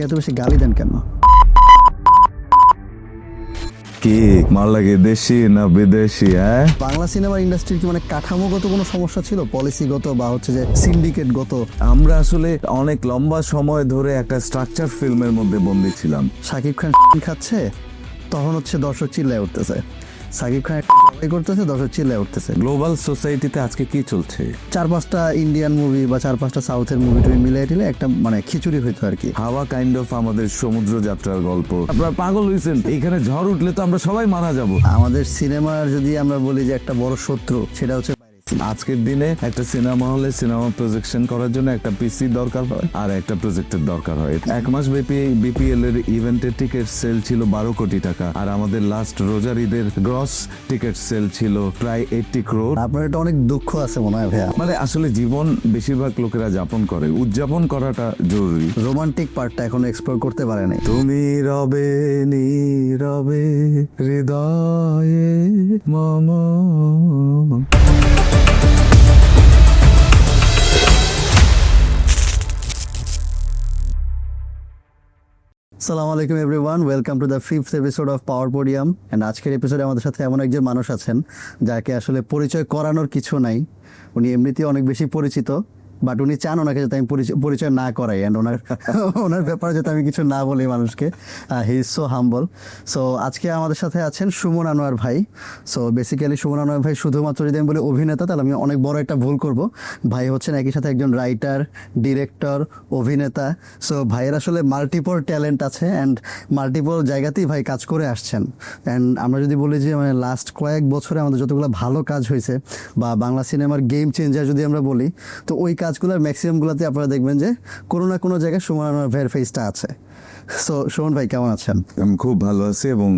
এত বেশি গালি দেন কেন? কি মাল লাগে, দেশি না বিদেশি? হ্যাঁ, বাংলা সিনেমার ইন্ডাস্ট্রির কি মানে কাঠামোগত কোনো সমস্যা ছিল, পলিসিগত বা হচ্ছে যে সিন্ডিকেটগত? আমরা আসলে অনেক লম্বা সময় ধরে একটা স্ট্রাকচার ফিল্মের মধ্যে বন্দী ছিলাম। শাকিব খান খাচ্ছে, তখন হচ্ছে দর্শক চিল্লায় উঠতেছে। শাকিব খান করতেছে, দর্শক চিল্লায় উঠতেছে। গ্লোবাল সোসাইটিতে আজকে কি চলছে? 4-5টা ইন্ডিয়ান মুভি বা 4-5টা সাউথের মুভি টুভি মিলিয়ে টিলে একটা মানে খিচুড়ি হইতো আর কি। হাওয়া কাইন্ড অফ আমাদের সমুদ্র যাত্রার গল্প। আপনারা পাগল হয়েছেন, এখানে ঝড় উঠলে তো আমরা সবাই মারা যাব। আমাদের সিনেমার যদি আমরা বলি যে একটা বড় শত্রু, সেটা হচ্ছে আজকের দিনে একটা সিনেমা হলে সিনেমা প্রজেকশন করার জন্য একটা পিসি দরকার হয় আর একটা প্রজেক্টের দরকার হয়। 1 মাস ব্যাপী বিপিএল এর ইভেন্টের টিকিট সেল ছিল 12 কোটি টাকা, আর আমাদের লাস্ট রোজার ঈদের গ্রস টিকিট সেল ছিল প্রায় 80 crore। আপনার এটা অনেক দুঃখ আছে মনে হয় ভাইয়া। মানে আসলে জীবন বেশিরভাগ লোকেরা যাপন করে, উদযাপন করাটা জরুরি। রোমান্টিক পার্টটা এখনো এক্সপ্লোর করতে পারে নাই। তুমি রবে নীরবে হৃদয়ে মম। আসসালামু আলাইকুম everyone, welcome to the 5th episode of power podium. And আজকের এপিসোডে আমাদের সাথে এমন একজন মানুষ আছেন যাকে আসলে পরিচয় করানোর কিছু নাই। উনি এমনিতেই অনেক বেশি পরিচিত, বাট উনি চান ওনাকে যাতে আমি পরিচয় না করাই, অ্যান্ড ওনার ব্যাপারে যাতে আমি কিছু না বলি মানুষকে। He is so humble. So আজকে আমাদের সাথে আছেন সুমন আনোয়ার ভাই। সো বেসিক্যালি সুমন আনোয়ার ভাই শুধুমাত্র যদি আমি বলি অভিনেতা, তাহলে আমি অনেক বড় একটা ভুল করব। ভাই হচ্ছেন একই সাথে একজন রাইটার, ডিরেক্টর, অভিনেতা। সো ভাইয়ের আসলে মাল্টিপল ট্যালেন্ট আছে, অ্যান্ড মাল্টিপল জায়গাতেই ভাই কাজ করে আসছেন। অ্যান্ড আমরা যদি বলি যে মানে লাস্ট কয়েক বছরে আমাদের যতগুলো ভালো কাজ হয়েছে বা বাংলা সিনেমার গেম চেঞ্জার যদি আমরা বলি, তো ওই কাজগুলোর ম্যাক্সিমামগুলোতে আপনারা দেখবেন যে কোনো না কোনো জায়গায় সুমন আনোয়ার ভাইয়ের ফেসটা আছে। সো সুমন ভাই কেমন আছেন? আমি খুব ভালো আছি, এবং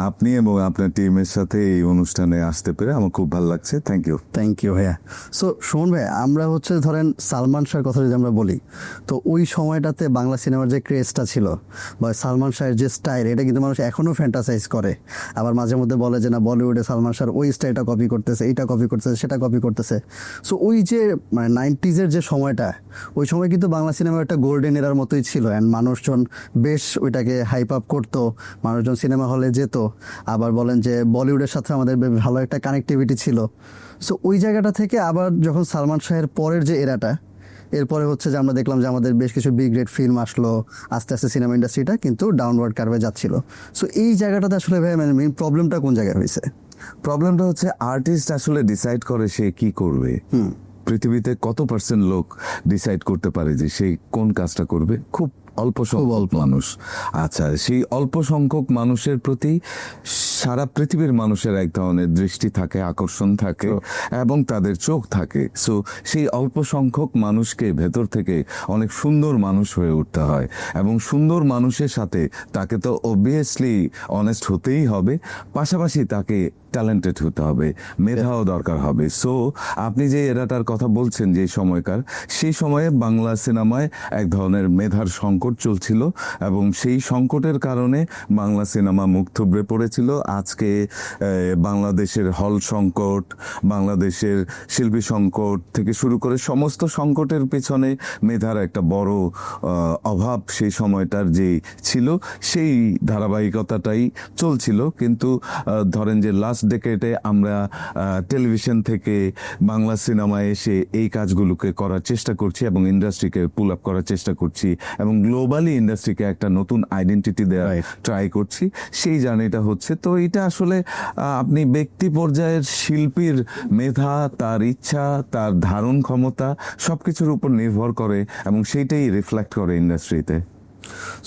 আপনি এবং আপনার টিমের সাথে এই অনুষ্ঠানে আসতে পেরে আমার খুব ভালো লাগছে। Thank you. থ্যাংক ইউ ভাইয়া। সো সুমন ভাই, আমরা হচ্ছে ধরেন সালমান শাহর কথা যদি আমরা বলি, তো ওই সময়টাতে বাংলা সিনেমার যে ক্রেজটা ছিল বা সালমান শাহের যে স্টাইল, এটা কিন্তু মানুষ এখনও ফ্যান্টাসাইজ করে। আবার মাঝে মধ্যে বলে যে না, বলিউডে সালমান শাহর ওই স্টাইলটা কপি করতেছে, এইটা কপি করতেছে, সেটা কপি করতেছে। সো ওই যে মানে 90s যে সময়টা, ওই সময় কিন্তু বাংলা সিনেমার একটা গোল্ডেন এরার মতোই ছিল, অ্যান্ড মানুষজন বেশ ওইটাকে হাইপ আপ করতো, মানুষজন সিনেমা হলে যেত। আবার বলেন যে বলিউডের সাথে আমাদের ভালো একটা কানেক্টিভিটি ছিল। সো ওই জায়গাটা থেকে আবার যখন সালমান শাহের পরের যে এরাটা, এরপরে হচ্ছে যে আমরা দেখলাম যে আমাদের বেশ কিছু বিগ গ্রেট ফিল্ম আসলো, আস্তে আস্তে সিনেমা ইন্ডাস্ট্রিটা কিন্তু ডাউনওয়ার্ড কার্ভে যাচ্ছিল। সো এই জায়গাটাতে আসলে ভাই মানে মেইন প্রবলেমটা কোন জায়গায় হয়েছে? প্রবলেমটা হচ্ছে আর্টিস্ট আসলে ডিসাইড করে সে কি করবে। পৃথিবীতে কত পার্সেন্ট লোক ডিসাইড করতে পারে যে সে কোন কাজটা করবে? খুব অল্প সংখ্যক মানুষ। আচ্ছা, সেই অল্প সংখ্যক মানুষের প্রতি সারা পৃথিবীর মানুষের এক ধরনের দৃষ্টি থাকে, আকর্ষণ থাকে, এবং তাদের চোখ থাকে। সো সেই অল্প সংখ্যক মানুষকে ভেতর থেকে অনেক সুন্দর মানুষ হয়ে উঠতে হয়, এবং সুন্দর মানুষের সাথে তাকে তো অবভিয়াসলি অনেস্ট হতেই হবে, পাশাপাশি তাকে ট্যালেন্টেড হতে হবে, মেধাও দরকার হবে। সো আপনি যে এরাটার কথা বলছেন, যে সময়কার, সেই সময়ে বাংলা সিনেমায় এক ধরনের মেধার সংকট চলছিল, এবং সেই সংকটের কারণে বাংলা সিনেমা মুখ থুবড়ে পড়েছিল। আজকে বাংলাদেশের হল সংকট, বাংলাদেশের শিল্পী সংকট থেকে শুরু করে সমস্ত সংকটের পিছনে মেধার একটা বড় অভাব সেই সময়টার যে ছিল, সেই ধারাবাহিকতাটাই চলছিল। কিন্তু ধরেন যে লাস্ট ডেকেডে আমরা টেলিভিশন থেকে বাংলা সিনেমায় এসে এই কাজগুলোকে করার চেষ্টা করছি, এবং ইন্ডাস্ট্রিকে পুল আপ করার চেষ্টা করছি, এবং গ্লোবালি ইন্ডাস্ট্রিকে একটা নতুন আইডেন্টিটি দেওয়ার ট্রাই করছি। সেই জার্নিটা হচ্ছে। তো এটা আসলে আপনি ব্যক্তি পর্যায়ের শিল্পীর মেধা, তার ইচ্ছা, তার ধারণ ক্ষমতা সবকিছুর উপর নির্ভর করে, এবং সেইটাই রিফ্লেক্ট করে ইন্ডাস্ট্রিতে।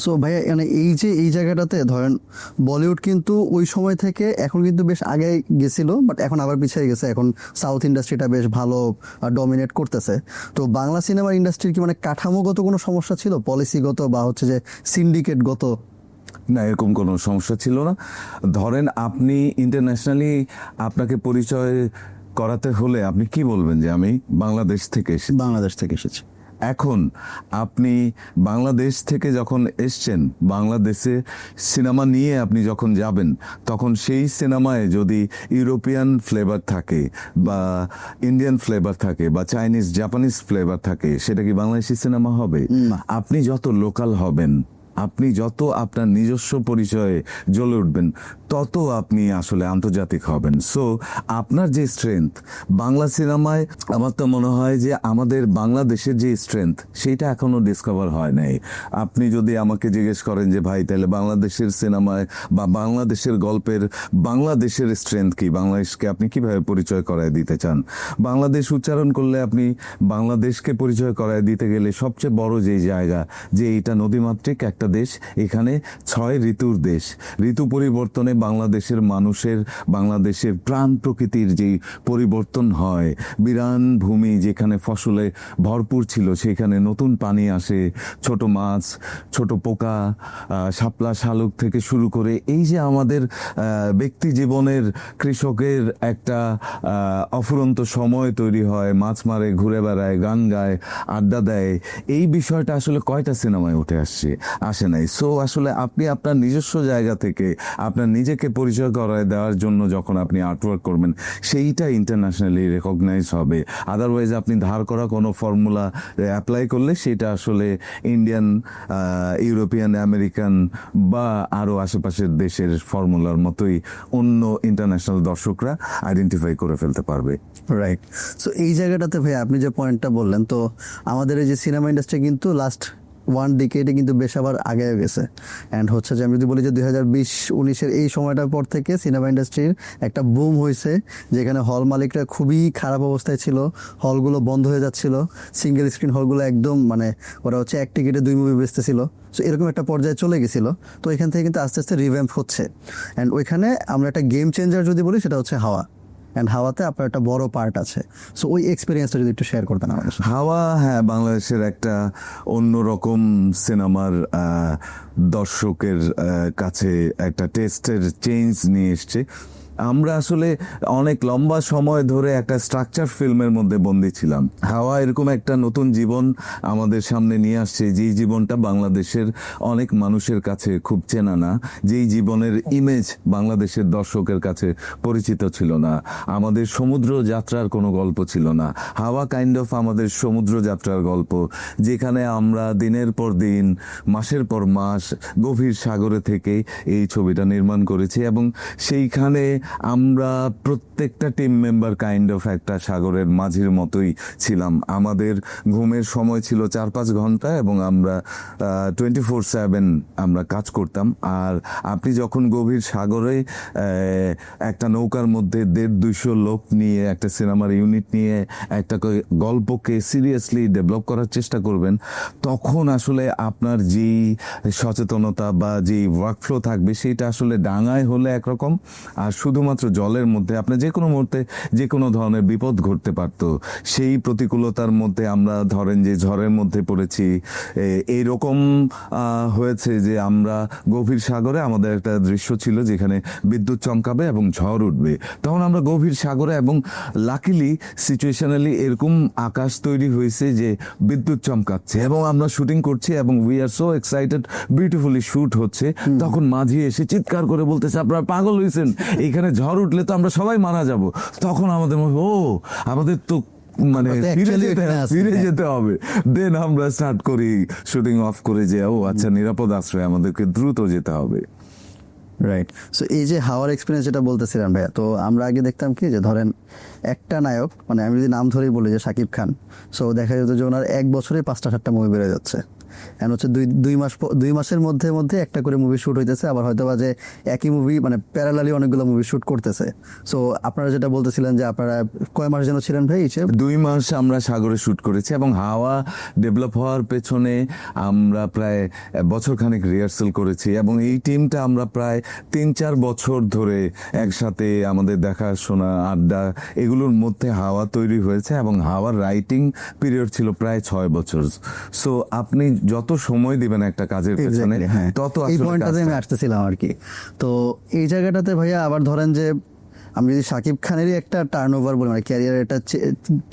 সো ভাইয়া মানে এই যে এই জায়গাটাতে ধরেন বলিউড কিন্তু ওই সময় থেকে এখন কিন্তু বেশ আগে গেছিল, বাট এখন আবার পিছিয়ে গেছে। এখন সাউথ ইন্ডাস্ট্রিটা বেশ ভালো ডমিনেট করতেছে। তো বাংলা সিনেমার ইন্ডাস্ট্রির কি মানে কাঠামোগত কোনো সমস্যা ছিল, পলিসিগত বা হচ্ছে যে সিন্ডিকেটগত? না, এরকম কোনো সমস্যা ছিল না। ধরেন আপনি ইন্টারন্যাশনালি আপনাকে পরিচয় করাতে হলে আপনি কি বলবেন যে আমি বাংলাদেশ থেকে এসেছি? বাংলাদেশ থেকে এসেছি। এখন আপনি বাংলাদেশ থেকে যখন এসছেন, বাংলাদেশে সিনেমা নিয়ে আপনি যখন যাবেন, তখন সেই সিনেমায় যদি ইউরোপিয়ান ফ্লেভার থাকে বা ইন্ডিয়ান ফ্লেভার থাকে বা চাইনিজ জাপানিজ ফ্লেভার থাকে, সেটা কি বাংলাদেশি সিনেমা হবে? আপনি যত লোকাল হবেন, আপনি যত আপনার নিজস্ব পরিচয়ে জ্বলে উঠবেন তত আপনি আসলে আন্তর্জাতিক হবেন। সো আপনার যে স্ট্রেংথ বাংলা সিনেমায়, আমার তো মনে হয় যে আমাদের বাংলাদেশের যে স্ট্রেংথ সেটা এখনো ডিসকভার হয় নাই। আপনি যদি আমাকে জিজ্ঞেস করেন যে ভাই তাহলে বাংলাদেশের সিনেমায় বা বাংলাদেশের গল্পের বাংলাদেশের স্ট্রেংথ কি, বাংলাদেশকে আপনি কিভাবে পরিচয় করায় দিতে চান, বাংলাদেশ উচ্চারণ করলে আপনি বাংলাদেশকে পরিচয় করায় দিতে গেলে সবচেয়ে বড় যে জায়গা যে এটা নদীমাতৃক একটা দেশ, এখানে 6 ঋতুর দেশ, ঋতু পরিবর্তনে বাংলাদেশের মানুষের, বাংলাদেশের প্রাণ প্রকৃতির যে পরিবর্তন হয়, বিরান ভূমি যেখানে ফসলে ভরপুর ছিল সেখানে নতুন পানি আসে, ছোট মাছ, ছোট পোকা, শাপলা শালুক থেকে শুরু করে এই যে আমাদের ব্যক্তি জীবনের কৃষকের একটা অফুরন্ত সময় তৈরি হয়, মাছ মারে, ঘুরে বেড়ায়, গান গায়, আড্ডা দেয়, এই বিষয়টা আসলে কয়টা সিনেমায় উঠে আসে নাই। সো আসলে আপনি আপনার নিজস্ব জায়গা থেকে আপনার নিজেকে পরিচয় করায় দেওয়ার জন্য যখন আপনি আর্টওয়ার্ক করবেন সেইটা ইন্টারন্যাশনালি রেকগনাইজ হবে। আদারওয়াইজ আপনি ধার করা কোনো ফর্মুলা অ্যাপ্লাই করলে সেটা আসলে ইন্ডিয়ান, ইউরোপিয়ান, আমেরিকান বা আরও আশেপাশের দেশের ফর্মুলার মতোই অন্য ইন্টারন্যাশনাল দর্শকরা আইডেন্টিফাই করে ফেলতে পারবে। রাইট। সো এই জায়গাটাতে ভাই আপনি যে পয়েন্টটা বললেন, তো আমাদের এই যে সিনেমা ইন্ডাস্ট্রি কিন্তু লাস্ট 1 ডিকেডে কিন্তু বেশ আবার আগে গেছে। অ্যান্ড হচ্ছে যে আমি যদি বলি যে 2020-19 এই সময়টার পর থেকে সিনেমা ইন্ডাস্ট্রির একটা বুম হয়েছে, যেখানে হল মালিকরা খুবই খারাপ অবস্থায় ছিল, হলগুলো বন্ধ হয়ে যাচ্ছিল, সিঙ্গেল স্ক্রিন হলগুলো একদম মানে ওরা হচ্ছে 1 টিকিটে 2 মুভি বেচতেছিল। সো এরকম একটা পর্যায়ে চলে গেছিল। তো এখান থেকে কিন্তু আস্তে আস্তে রিভ্যাম্প হচ্ছে। অ্যান্ড ওইখানে আমরা একটা গেম চেঞ্জার যদি বলি সেটা হচ্ছে হাওয়া। অ্যান্ড হাওয়াতে আপনার একটা বড় পার্ট আছে। সো ওই এক্সপিরিয়েন্সটা যদি একটু শেয়ার করতেন আমাদের সাথে। হাওয়া, হ্যাঁ, বাংলাদেশের একটা অন্যরকম সিনেমার দর্শকের কাছে একটা টেস্টের চেঞ্জ নিয়ে এসছে। আমরা আসলে অনেক লম্বা সময় ধরে একটা স্ট্রাকচার ফিল্মের মধ্যে বন্দী ছিলাম। হাওয়া এরকম একটা নতুন জীবন আমাদের সামনে নিয়ে আসছে, যেই জীবনটা বাংলাদেশের অনেক মানুষের কাছে খুব চেনা না, যেই জীবনের ইমেজ বাংলাদেশের দর্শকের কাছে পরিচিত ছিল না। আমাদের সমুদ্র যাত্রার কোনো গল্প ছিল না। হাওয়া কাইন্ড অফ আমাদের সমুদ্র যাত্রার গল্প, যেখানে আমরা দিনের পর দিন, মাসের পর মাস গভীর সাগরে থেকে এই ছবিটা নির্মাণ করেছি। এবং সেইখানে আমরা প্রত্যেকটা টিম মেম্বার কাইন্ড অফ একটা সাগরের মাঝির মতোই ছিলাম। আমাদের ঘুমের সময় ছিল 4-5 ঘন্টা এবং আমরা 24/7 আমরা কাজ করতাম। আর আপনি যখন গভীর সাগরে একটা নৌকার মধ্যে 150-200 লোক নিয়ে একটা সিনেমার ইউনিট নিয়ে একটা গল্পকে সিরিয়াসলি ডেভেলপ করার চেষ্টা করবেন, তখন আসলে আপনার যেই সচেতনতা বা যেই ওয়ার্কফ্লো থাকবে সেটা আসলে ডাঙায় হলে একরকম, আর শুধুমাত্র জলের মধ্যে আপনার যে কোনো মুহূর্তে যে কোনো ধরনের বিপদ ঘটতে পারতো। সেই প্রতিকূলতার মধ্যে আমরা ধরেন যে ঝড়ের মধ্যে পড়েছি, এইরকম হয়েছে যে আমরা গভীর সাগরে, আমাদের একটা দৃশ্য ছিল যেখানে বিদ্যুৎ চমকাবে এবং ঝড় উঠবে, তখন আমরা গভীর সাগরে, এবং লাকিলি সিচুয়েশনালি এরকম আকাশ তৈরি হয়েছে যে বিদ্যুৎ চমকাচ্ছে এবং আমরা শুটিং করছি এবং we are so excited, beautifully shoot হচ্ছে। তখন মাঝি এসে চিৎকার করে বলতেছে আপনারা পাগল হয়েছেন, এইখানে ঝড় উঠলে তো আমরা সবাই মারা যাব। তখন আমাদের আমাদের তো মানে ফিরে যেতে হবে। দেন আমরা স্টার্ট করি শুটিং অফ করে যে আচ্ছা নিরাপদ আশ্রয়, আমাদেরকে দ্রুত যেতে হবে। রাইট। সো এই যে হাওয়ার এক্সপিরিয়েন্স যেটা বলতেছিলাম ভাইয়া, তো আমরা আগে দেখতাম কি যে ধরেন একটা নায়ক, মানে আমি যদি নাম ধরেই বলি যে শাকিব খান, সো দেখা যেত যে ওনার 1 বছরে 5টা-7টা মুভি বেড়ে যাচ্ছে। এখন হচ্ছে 2 মাসের মধ্যে একটা করে মুভি শুট হইতেছে, আবার হয়তো বা যে একই মুভি মানে প্যারালালি অনেকগুলো মুভি শুট করতেছে। সো আপনারা যেটা বলতেছিলেন যে আপনারা কয় মাস যেন ছিলেন ভাই? 2 মাস আমরা সাগরে শুট করেছি এবং হাওয়া ডেভেলপ হওয়ার পেছনে আমরা প্রায় বছরখানেক রিহার্সাল করেছি এবং এই টিমটা আমরা প্রায় 3-4 বছর ধরে একসাথে আমাদের দেখাশোনা, আড্ডা, এগুলোর মধ্যে হাওয়া তৈরি হয়েছে এবং হাওয়ার রাইটিং পিরিয়ড ছিল প্রায় 6 বছর। সো আপনি যত সময় দিবেন একটা কাজের পেছনে তত এই পয়েন্টটাতে আমি আসতেছিলাম আর কি। তো এই জায়গাটাতে ভাইয়া আবার ধরেন যে আমি যদি শাকিব খানেরই একটা টার্ন ওভার বলি, মানে ক্যারিয়ারের একটা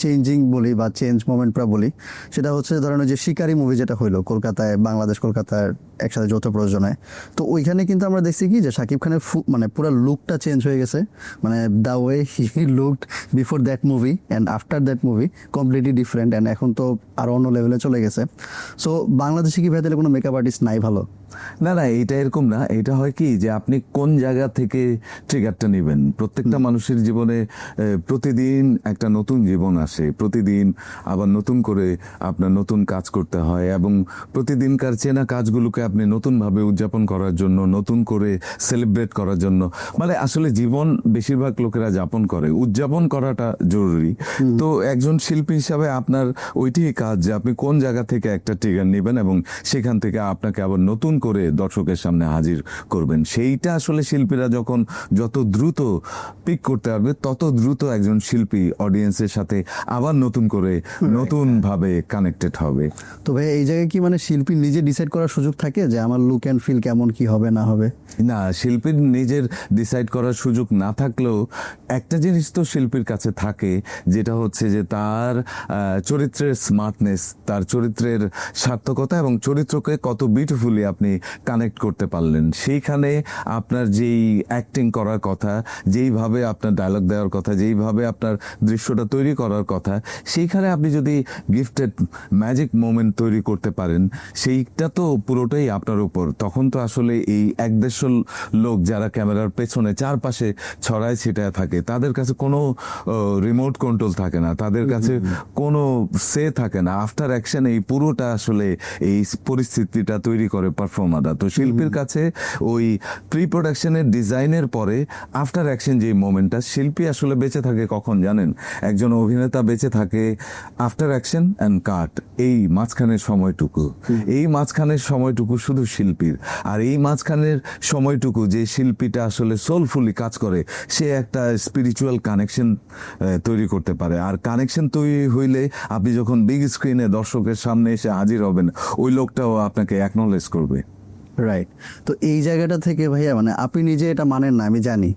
চেঞ্জিং বলি বা চেঞ্জ মোমেন্টটা বলি, সেটা হচ্ছে ধরেন যে শিকারি মুভি যেটা হইলো কলকাতায়, বাংলাদেশ কলকাতার একসাথে যৌথ প্রযোজনায়। তো ওইখানে কিন্তু আমরা দেখছি কি যে শাকিব খানের মানে পুরো লুকটা চেঞ্জ হয়ে গেছে, মানে the way he looked before that movie and after that movie completely different. And এখন তো আরও অন্য লেভেলে চলে গেছে। সো বাংলাদেশে কি ভাই তাহলে কোনো মেকআপ আর্টিস্ট নাই ভালো? না না, এটা এরকম না। এটা হয় কি যে আপনি কোন জায়গা থেকে ট্রিগারটা নেবেন। প্রত্যেকটা মানুষের জীবনে প্রতিদিন একটা নতুন জীবন আসে, প্রতিদিন আবার নতুন করে আপনার নতুন কাজ করতে হয়, এবং প্রতিদিনকার চেনা কাজগুলোকে আপনি নতুনভাবে উদযাপন করার জন্য, নতুন করে সেলিব্রেট করার জন্য, মানে আসলে জীবন বেশিরভাগ লোকেরা যাপন করে, উদযাপন করাটা জরুরি। তো একজন শিল্পী হিসাবে আপনার ওইটাই কাজ যে আপনি কোন জায়গা থেকে একটা ট্রিগার নেবেন এবং সেখান থেকে আপনাকে আবার নতুন করে দর্শকের সামনে হাজির করবেন। সেইটা আসলে শিল্পীরা যখন যত দ্রুত পিক করতে পারবে, তত দ্রুত একজন শিল্পী অডিয়েন্সের সাথে আবার নতুন করে নতুন ভাবে কানেক্টেড হবে। তো ভাই এই জায়গায় কি মানে শিল্পী নিজে ডিসাইড করার সুযোগ থাকে যে আমার লুক অ্যান্ড ফিল কেমন কি হবে না হবে? না, শিল্পীর নিজের ডিসাইড করার সুযোগ না থাকলেও একটা জিনিস তো শিল্পীর কাছে থাকে, যেটা হচ্ছে যে তার চরিত্রের স্মার্টনেস, তার চরিত্রের সার্থকতা এবং চরিত্রকে কত বিউটিফুলি আপনি কানেক্ট করতে পারলেন। সেইখানে আপনার যেই অ্যাক্টিং করার কথা, যেইভাবে আপনার ডায়লগ দেওয়ার কথা, যেইভাবে আপনার দৃশ্যটা তৈরি করার কথা, সেইখানে আপনি যদি গিফটেড ম্যাজিক মোমেন্ট তৈরি করতে পারেন, সেইটা তো পুরোটাই আপনার উপর। তখন তো আসলে এই 1-150 লোক যারা ক্যামেরার পেছনে চারপাশে ছড়ায় ছিটায় থাকে, তাদের কাছে কোনো রিমোট কন্ট্রোল থাকে না, তাদের কাছে কোনো সে থাকে না। আফটার অ্যাকশন এই পুরোটা আসলে এই পরিস্থিতিটা তৈরি করে পারফর্মাররা। তো শিল্পীর কাছে ওই প্রি প্রোডাকশনের ডিজাইনের পরে আফটার অ্যাকশন যে মোমেন্টটা, শিল্পী আসলে বেঁচে থাকে কখন জানেন? একজন অভিনেতা বেঁচে থাকে আফটার অ্যাকশন অ্যান্ড কাট, এই মাঝখানের সময়টুকু। এই মাঝখানের সময়টুকু শুধু শিল্পীর। আর এই মাঝখানের সময়টুকু যে শিল্পীটা আসলে সোলফুলি কাজ করে, সে একটা স্পিরিচুয়াল কানেকশন তৈরি করতে পারে। আর কানেকশন তৈরি হইলে আপনি যখন বিগ স্ক্রিনে দর্শকের সামনে এসে হাজির হবেন, ওই লোকটাও আপনাকে অ্যাকনলেজ করবে। রাইট। তো এই জায়গাটা থেকে ভাইয়া মানে আপনি নিজে এটা মানেন না আমি জানি,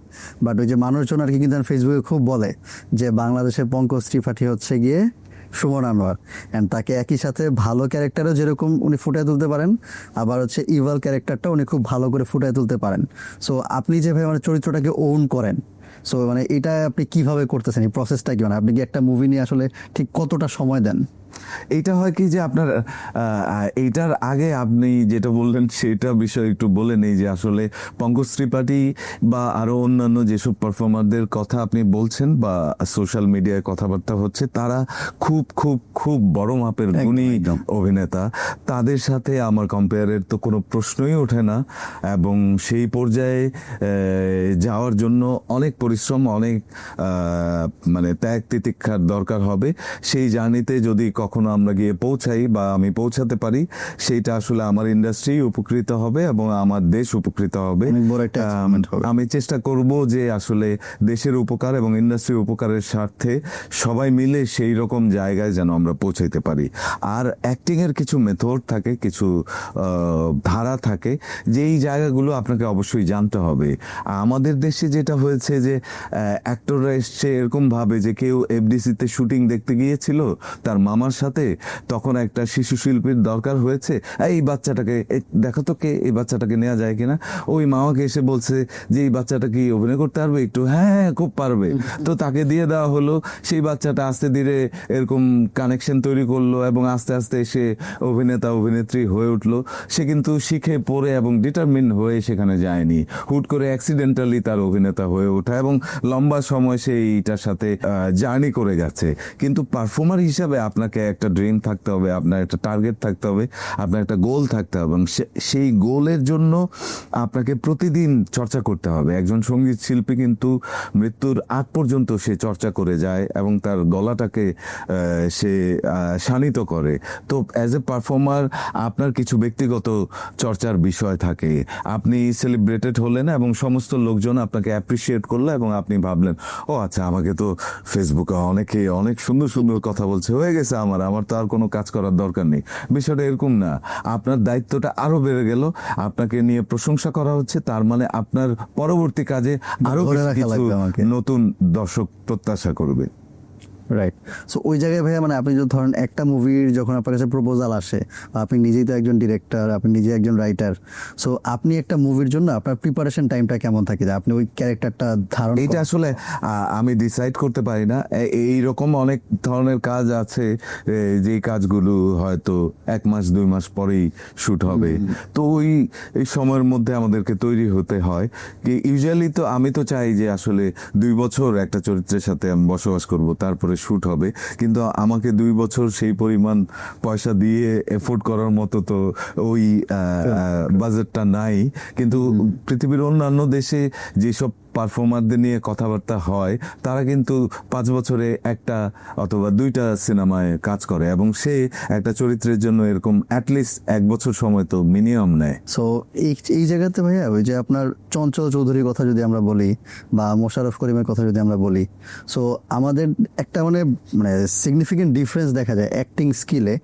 বাট ওই যে মানুষজন আর কি কিন্তু ফেসবুকে খুব বলে যে বাংলাদেশের পঙ্কজ ত্রিপাঠী হচ্ছে গিয়ে সুমন আনোয়ার, অ্যান্ড তাকে একই সাথে ভালো ক্যারেক্টারও যেরকম উনি ফুটিয়ে তুলতে পারেন, আবার হচ্ছে ইভাল ক্যারেক্টারটা উনি খুব ভালো করে ফুটিয়ে তুলতে পারেন। সো আপনি যে ভাই মানে চরিত্রটাকে ওন করেন, সো মানে এটা আপনি কিভাবে করতেছেন, এই প্রসেসটা কি? মানে আপনি কি একটা মুভি নিয়ে আসলে ঠিক কতটা সময় দেন? এইটা হয় কি যে আপনার এইটার আগে আপনি যেটা বললেন সেটা বিষয় একটু বলে নেই, যে আসলে পঙ্কজ ত্রিপাঠী বা আরো অন্যান্য যেসব পারফর্মারদের কথা আপনি বলছেন বা সোশ্যাল মিডিয়ায় কথাবার্তা হচ্ছে, তারা খুব খুব খুব বড় মাপের গুণী অভিনেতা। তাদের সাথে আমার কম্পেয়ারের তো কোনো প্রশ্নই ওঠে না, এবং সেই পর্যায়ে যাওয়ার জন্য অনেক পরিশ্রম, অনেক মানে ত্যাগ তিতিক্ষার দরকার হবে। সেই জার্নিতে যদি কখনো আমরা গিয়ে পৌঁছাই বা আমি পৌঁছাতে পারি, সেইটা আসলে আমার ইন্ডাস্ট্রি উপকৃত হবে এবং আমার দেশ উপকৃত হবে। আমি চেষ্টা করব যে আসলে দেশের উপকার এবং ইন্ডাস্ট্রির উপকারের স্বার্থে সবাই মিলে সেই রকম জায়গায় যেন আমরা পৌঁছাইতে পারি। আর অ্যাক্টিং এর কিছু মেথড থাকে, কিছু ধারা থাকে, যেই জায়গাগুলো আপনাকে অবশ্যই জানতে হবে। আমাদের দেশে যেটা হয়েছে যে অ্যাক্টররা এসছে এরকম ভাবে যে কেউ এফডিসিতে শুটিং দেখতে গিয়েছিল তার মামার সাথে, তখন একটা শিশু শিল্পীর দরকার হয়েছে, এই বাচ্চাটাকে দেখো তো কে, এই বাচ্চাটাকে নেওয়া যায় কিনা। ওই মামাকে এসে বলছে যে এই বাচ্চাটা কি অভিনয় করতে পারবে একটু? হ্যাঁ হ্যাঁ খুব পারবে। তো তাকে দিয়ে দেওয়া হলো। সেই বাচ্চাটা আস্তে ধীরে এরকম কানেকশন তৈরি করলো এবং আস্তে আস্তে সে অভিনেতা অভিনেত্রী হয়ে উঠলো। সে কিন্তু শিখে পড়ে এবং ডিটারমিন হয়ে সেখানে যায়নি, হুট করে অ্যাক্সিডেন্টালি তার অভিনেতা হয়ে ওঠা, এবং লম্বা সময় সে এইটার সাথে জার্নি করে গেছে। কিন্তু পারফর্মার হিসাবে আপনাকে একটা ড্রিম থাকতে হবে, আপনার একটা টার্গেট থাকতে হবে, আপনার একটা গোল থাকতে হবে, এবং সেই গোলের জন্য আপনাকে প্রতিদিন চর্চা করতে হবে। একজন সঙ্গীত শিল্পী কিন্তু মৃত্যুর আগ পর্যন্ত সে চর্চা করে যায় এবং তার গলাটাকে সে শানিত করে। তো অ্যাজ এ পারফর্মার আপনার কিছু ব্যক্তিগত চর্চার বিষয় থাকে। আপনি সেলিব্রেটেড হলেন এবং সমস্ত লোকজন আপনাকে অ্যাপ্রিসিয়েট করলো এবং আপনি ভাবলেন, ও আচ্ছা আমাকে তো ফেসবুকে অনেকে অনেক সুন্দর সুন্দর কথা বলছে, হয়ে গেছে আমার তো আর কোনো কাজ করার দরকার নেই। বিষয়টা এরকম না। আপনার দায়িত্বটা আরো বেড়ে গেল, আপনাকে নিয়ে প্রশংসা করা হচ্ছে, তার মানে আপনার পরবর্তী কাজে আরো কিছু নতুন দর্শক প্রত্যাশা করবে। রাইট। সো ওই জায়গায় ভাইয়া মানে আপনি যদি ধরেন একটা মুভির যখন আপনার কাছে প্রপোজাল আসে, বা আপনি নিজেই তো একজন ডিরেক্টর, আপনি নিজে একজন রাইটার, সো আপনি একটা মুভির জন্য আপনার প্রিপারেশন টাইমটা কেমন থাকে যে আপনি ওই ক্যারেক্টারটা ধারণ এইটা আসলে আমি ডিসাইড করতে পারি না। এইরকম অনেক ধরনের কাজ আছে যে কাজগুলো হয়তো 1 মাস 2 মাস পরেই শুট হবে, তো এই সময়ের মধ্যে আমাদেরকে তৈরি হতে হয়। ইউজুয়ালি তো আমি তো চাই যে আসলে 2 বছর একটা চরিত্রের সাথে আমি বসবাস করব, তারপরে শুট হবে, কিন্তু আমাকে 2 বছর সেই পরিমাণ পয়সা দিয়ে এফোর্ড করার মতো তো ওই বাজেটটা নাই। কিন্তু পৃথিবীর অন্যান্য দেশে যেসব পারফর্মারদের নিয়ে কথাবার্তা হয়, তারা কিন্তু 5 বছরে একটা অথবা 2টা সিনেমায় কাজ করে, এবং সে একটা চরিত্রের জন্য এরকম অ্যাটলিস্ট 1 বছর সময় তো মিনিমাম নেয়। সো এই জায়গাতে ভাইয়া ওই যে আপনার চঞ্চল চৌধুরীর কথা যদি আমরা বলি, বা মোশাররফ করিমের কথা যদি আমরা বলি, সো আমাদের একটা মানে মানে সিগনিফিকেন্ট ডিফারেন্স দেখা যায় অ্যাক্টিং স্কিলে।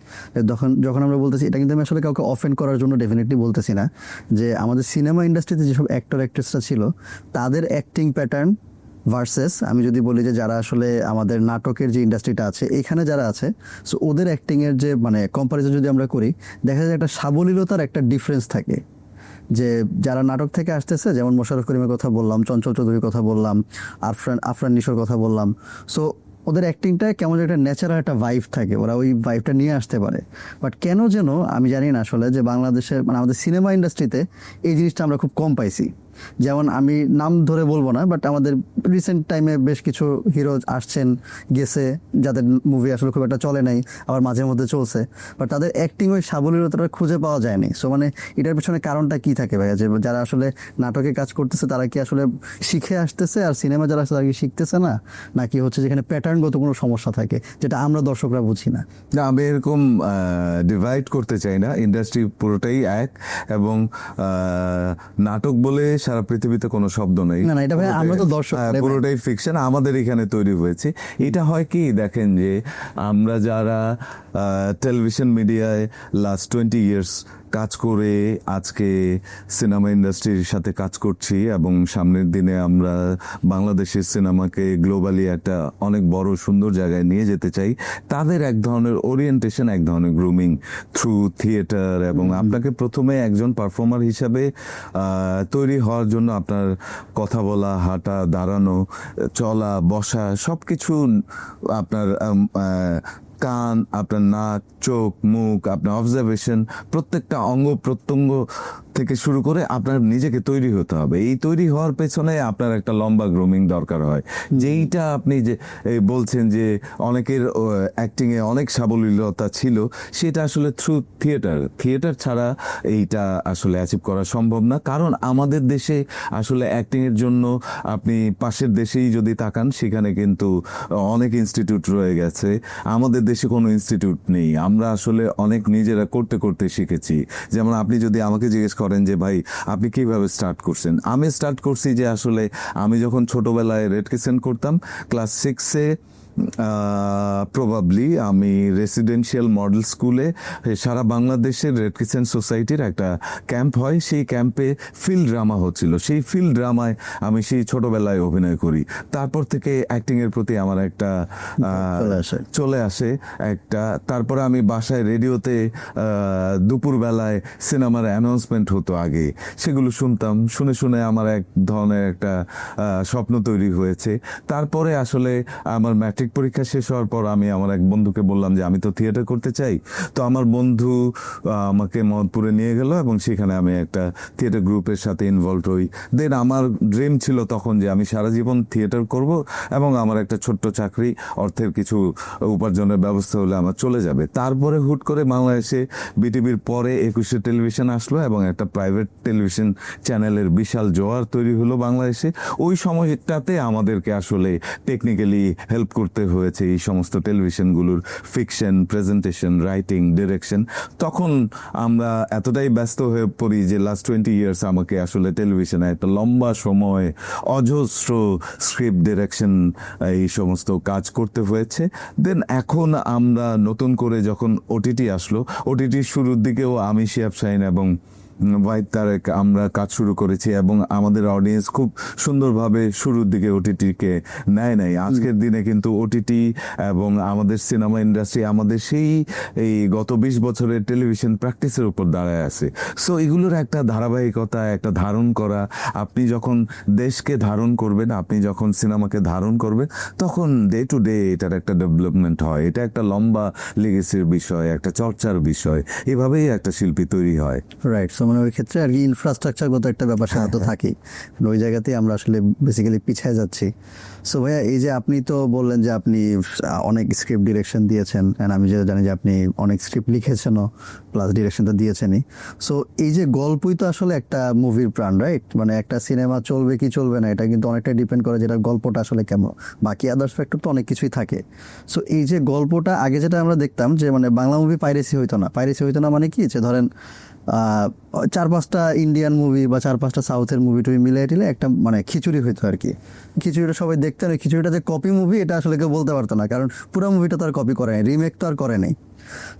যখন আমরা বলতেছি, এটা কিন্তু আমি আসলে কাউকে অফেন্ড করার জন্য ডেফিনেটলি বলতেছি না, যে আমাদের সিনেমা ইন্ডাস্ট্রিতে যেসব অ্যাক্টর অ্যাক্ট্রেসরা ছিল তাদের অ্যাক্টিং প্যাটার্ন ভার্সেস আমি যদি বলি যে যারা আসলে আমাদের নাটকের যে ইন্ডাস্ট্রিটা আছে এখানে যারা আছে, সো ওদের অ্যাক্টিংয়ের যে মানে কম্পারিজন যদি আমরা করি, দেখা যায় একটা সাবলীলতার একটা ডিফারেন্স থাকে। যে যারা নাটক থেকে আসতেছে, যেমন মোশাররফ করিমের কথা বললাম, চঞ্চল চৌধুরীর কথা বললাম, আফরান নিশোর কথা বললাম, সো ওদের অ্যাক্টিংটা কেমন একটা ন্যাচারাল একটা ভাইব থাকে, ওরা ওই ভাইবটা নিয়ে আসতে পারে। বাট কেন যেন আমি জানি না আসলে যে বাংলাদেশের মানে আমাদের সিনেমা ইন্ডাস্ট্রিতে এই জিনিসটা আমরা খুব কম পাইছি। যেমন আমি নাম ধরে বলবো না, বাট আমাদের রিসেন্ট টাইমে বেশ কিছু হিরো আসছেন গেছে, যাদের মুভি আসলে খুব একটা চলে নাই, আবার মাঝে মধ্যে চলছে, বাট তাদের অ্যাক্টিং ওই সাবলীলতাটা খুঁজে পাওয়া যায়নি। সো মানে এটার পেছনে কারণটা কি থাকে ভাইয়া, যে যারা আসলে নাটকে কাজ করতেছে তারা কি আসলে শিখে আসতেছে, আর সিনেমা যারা আসছে তারা কি শিখতেছে না, নাকি হচ্ছে যেখানে প্যাটার্নগত কোনো সমস্যা থাকে যেটা আমরা দর্শকরা বুঝি না? না, আমি এরকম ডিভাইড করতে চাই না, ইন্ডাস্ট্রি পুরোটাই এক, এবং নাটক বলে সারা পৃথিবীতে কোনো শব্দ নেই। না, এটা ভাই আমরা তো দর্শক, পুরোটাই ফিকশন, আমাদের এখানে তৈরি হয়েছে। এটা হয় কি, দেখেন যে আমরা যারা টেলিভিশন মিডিয়ায় লাস্ট 20 ইয়ার্স কাজ করে আজকে সিনেমা ইন্ডাস্ট্রির সাথে কাজ করছি, এবং সামনের দিনে আমরা বাংলাদেশের সিনেমাকে গ্লোবালি একটা অনেক বড় সুন্দর জায়গায় নিয়ে যেতে চাই, তাদের এক ধরনের ওরিয়েন্টেশন, এক ধরনের গ্রুমিং থ্রু থিয়েটার, এবং আপনাকে প্রথমে একজন পারফর্মার হিসাবে তৈরি হওয়ার জন্য আপনার কথা বলা, হাঁটা, দাঁড়ানো, চলা, বসা সবকিছু, আপনার কান, আপনার নাক, চোখ, মুখ, আপনার অবজারভেশন, প্রত্যেকটা অঙ্গ প্রত্যঙ্গ থেকে শুরু করে আপনার নিজেকে তৈরি হতে হবে। এই তৈরি হওয়ার পেছনে আপনার একটা লম্বা গ্রুমিং দরকার হয়, যেইটা আপনি যে বলছেন যে অনেকের অ্যাক্টিং এ অনেক সাবলীলতা ছিল, সেটা আসলে থ্রু থিয়েটার ছাড়া এইটা আসলে অ্যাচিভ করা সম্ভব না। কারণ আমাদের দেশে আসলে অ্যাক্টিং এর জন্য আপনি পাশের দেশেই যদি তাকান, সেখানে কিন্তু অনেক ইনস্টিটিউট রয়ে গেছে, আমাদের দেশে কোনো ইনস্টিটিউট নেই। আমরা আসলে অনেক নিজেরা করতে করতে শিখেছি। যেমন আপনি যদি আমাকে জিজ্ঞেস করেন যে ভাই আপনি কিভাবে স্টার্ট করছেন, আমি স্টার্ট করছি যে আসলে আমি যখন ছোটবেলায় রেড ক্রিসেন্ট করতাম, ক্লাস 6-এ প্রবাবলি আমি রেসিডেন্সিয়াল মডেল স্কুলে, সারা বাংলাদেশের রেড ক্রিসেন্ট সোসাইটির একটা ক্যাম্প হয়, সেই ক্যাম্পে ফিল্ড ড্রামা হচ্ছিল, সেই ফিল্ড ড্রামায় আমি সেই ছোটবেলায় অভিনয় করি। তারপর থেকে অ্যাক্টিং এর প্রতি আমার একটা চলে আসে একটা। তারপরে আমি বাসায় রেডিওতে দুপুরবেলায় সিনেমার অ্যানাউন্সমেন্ট হতো আগে, সেগুলো শুনতাম, শুনে শুনে আমার এক ধরনের একটা স্বপ্ন তৈরি হয়েছে। তারপরে আসলে আমার ম্যাট্রিক পরীক্ষা শেষ হওয়ার পর আমি আমার এক বন্ধুকে বললাম যে আমি তো থিয়েটার করতে চাই। তো আমার বন্ধু আমাকে মহৎপুরে নিয়ে গেল, এবং সেখানে আমি একটা থিয়েটার গ্রুপের সাথে ইনভলভ হই। দেন আমার ড্রিম ছিল তখন যে আমি সারা জীবন থিয়েটার করব, এবং আমার একটা ছোট্ট চাকরি, অর্থের কিছু উপার্জনের ব্যবস্থা হলে আমার চলে যাবে। তারপরে হুট করে বাংলাদেশে বিটিভির পরে 21শে টেলিভিশন আসলো, এবং একটা প্রাইভেট টেলিভিশন চ্যানেলের বিশাল জোয়ার তৈরি হলো বাংলাদেশে। ওই সময়টাতে আমাদেরকে আসলে টেকনিক্যালি হেল্প করতে হয়েছে এই সমস্ত টেলিভিশনগুলোর ফিকশন, প্রেজেন্টেশন, রাইটিং, ডিরেকশন। তখন আমরা এতটাই ব্যস্ত হয়ে পড়ি যে লাস্ট 20 ইয়ার্স আমাকে আসলে টেলিভিশনে একটা লম্বা সময় অজস্র স্ক্রিপ্ট, ডিরেকশন, এই সমস্ত কাজ করতে হয়েছে। দেন এখন আমরা নতুন করে যখন ওটিটি আসলো, ওটিটির শুরুর দিকেও আমি শিহাব শাহীন এবং ওয়াহিদ তারেক আমরা কাজ শুরু করেছি এবং আমাদের অডিয়েন্স খুব সুন্দরভাবে শুরুর দিকে ওটিটিকে নেয় নাই। আজকের দিনে কিন্তু ওটিটি এবং আমাদের সিনেমা ইন্ডাস্ট্রি আমাদের সেই এই গত 20 বছরের টেলিভিশন প্র্যাকটিসের উপর দাঁড়ায় আছে। সো এগুলোর একটা ধারাবাহিকতা, একটা ধারণ করা, আপনি যখন দেশকে ধারণ করবেন, আপনি যখন সিনেমাকে ধারণ করবেন, তখন ডে টু ডে এটার একটা ডেভেলপমেন্ট হয়। এটা একটা লম্বা লেগেসির বিষয়, একটা চর্চার বিষয়, এভাবেই একটা শিল্পী তৈরি হয়। রাইট। সো মানে ওই ক্ষেত্রে আর কি ইনফ্রাস্ট্রাকচারগত একটা ব্যাপার সেটা তো থাকেই, ওই জায়গাতেই আমরা আসলে বেসিক্যালি পিছিয়ে যাচ্ছি। সো ভাইয়া, এই যে আপনি তো বললেন যে আপনি অনেক স্ক্রিপ্ট ডিরেকশন দিয়েছেন, অ্যান্ড আমি যেটা জানি যে আপনি অনেক স্ক্রিপ্ট লিখেছেনও প্লাস ডিরেকশনটা দিয়েছেনই। সো এই যে গল্পই তো আসলে একটা মুভির প্রাণ, রাইট? মানে একটা সিনেমা চলবে কি চলবে না এটা কিন্তু অনেকটা ডিপেন্ড করে যেটা গল্পটা আসলে কেমন, বাকি আদার্স ফ্যাক্টর তো অনেক কিছুই থাকে। সো এই যে গল্পটা আগে যেটা আমরা দেখতাম যে মানে বাংলা মুভি পাইরেসি হইতো না মানে কি, যে ধরেন 4-5টা ইন্ডিয়ান মুভি বা 4-5টা সাউথের মুভি টুভি মিলিয়ে টিলে একটা মানে খিচুড়ি হইতো আর কি। খিচুড়িটা সবাই দেখতেন, ওই খিচুড়িটা যে কপি মুভি এটা আসলে কেউ বলতে পারতো না, কারণ পুরো মুভিটা তো আর কপি করে নাই, রিমেক তো আর করে নাই।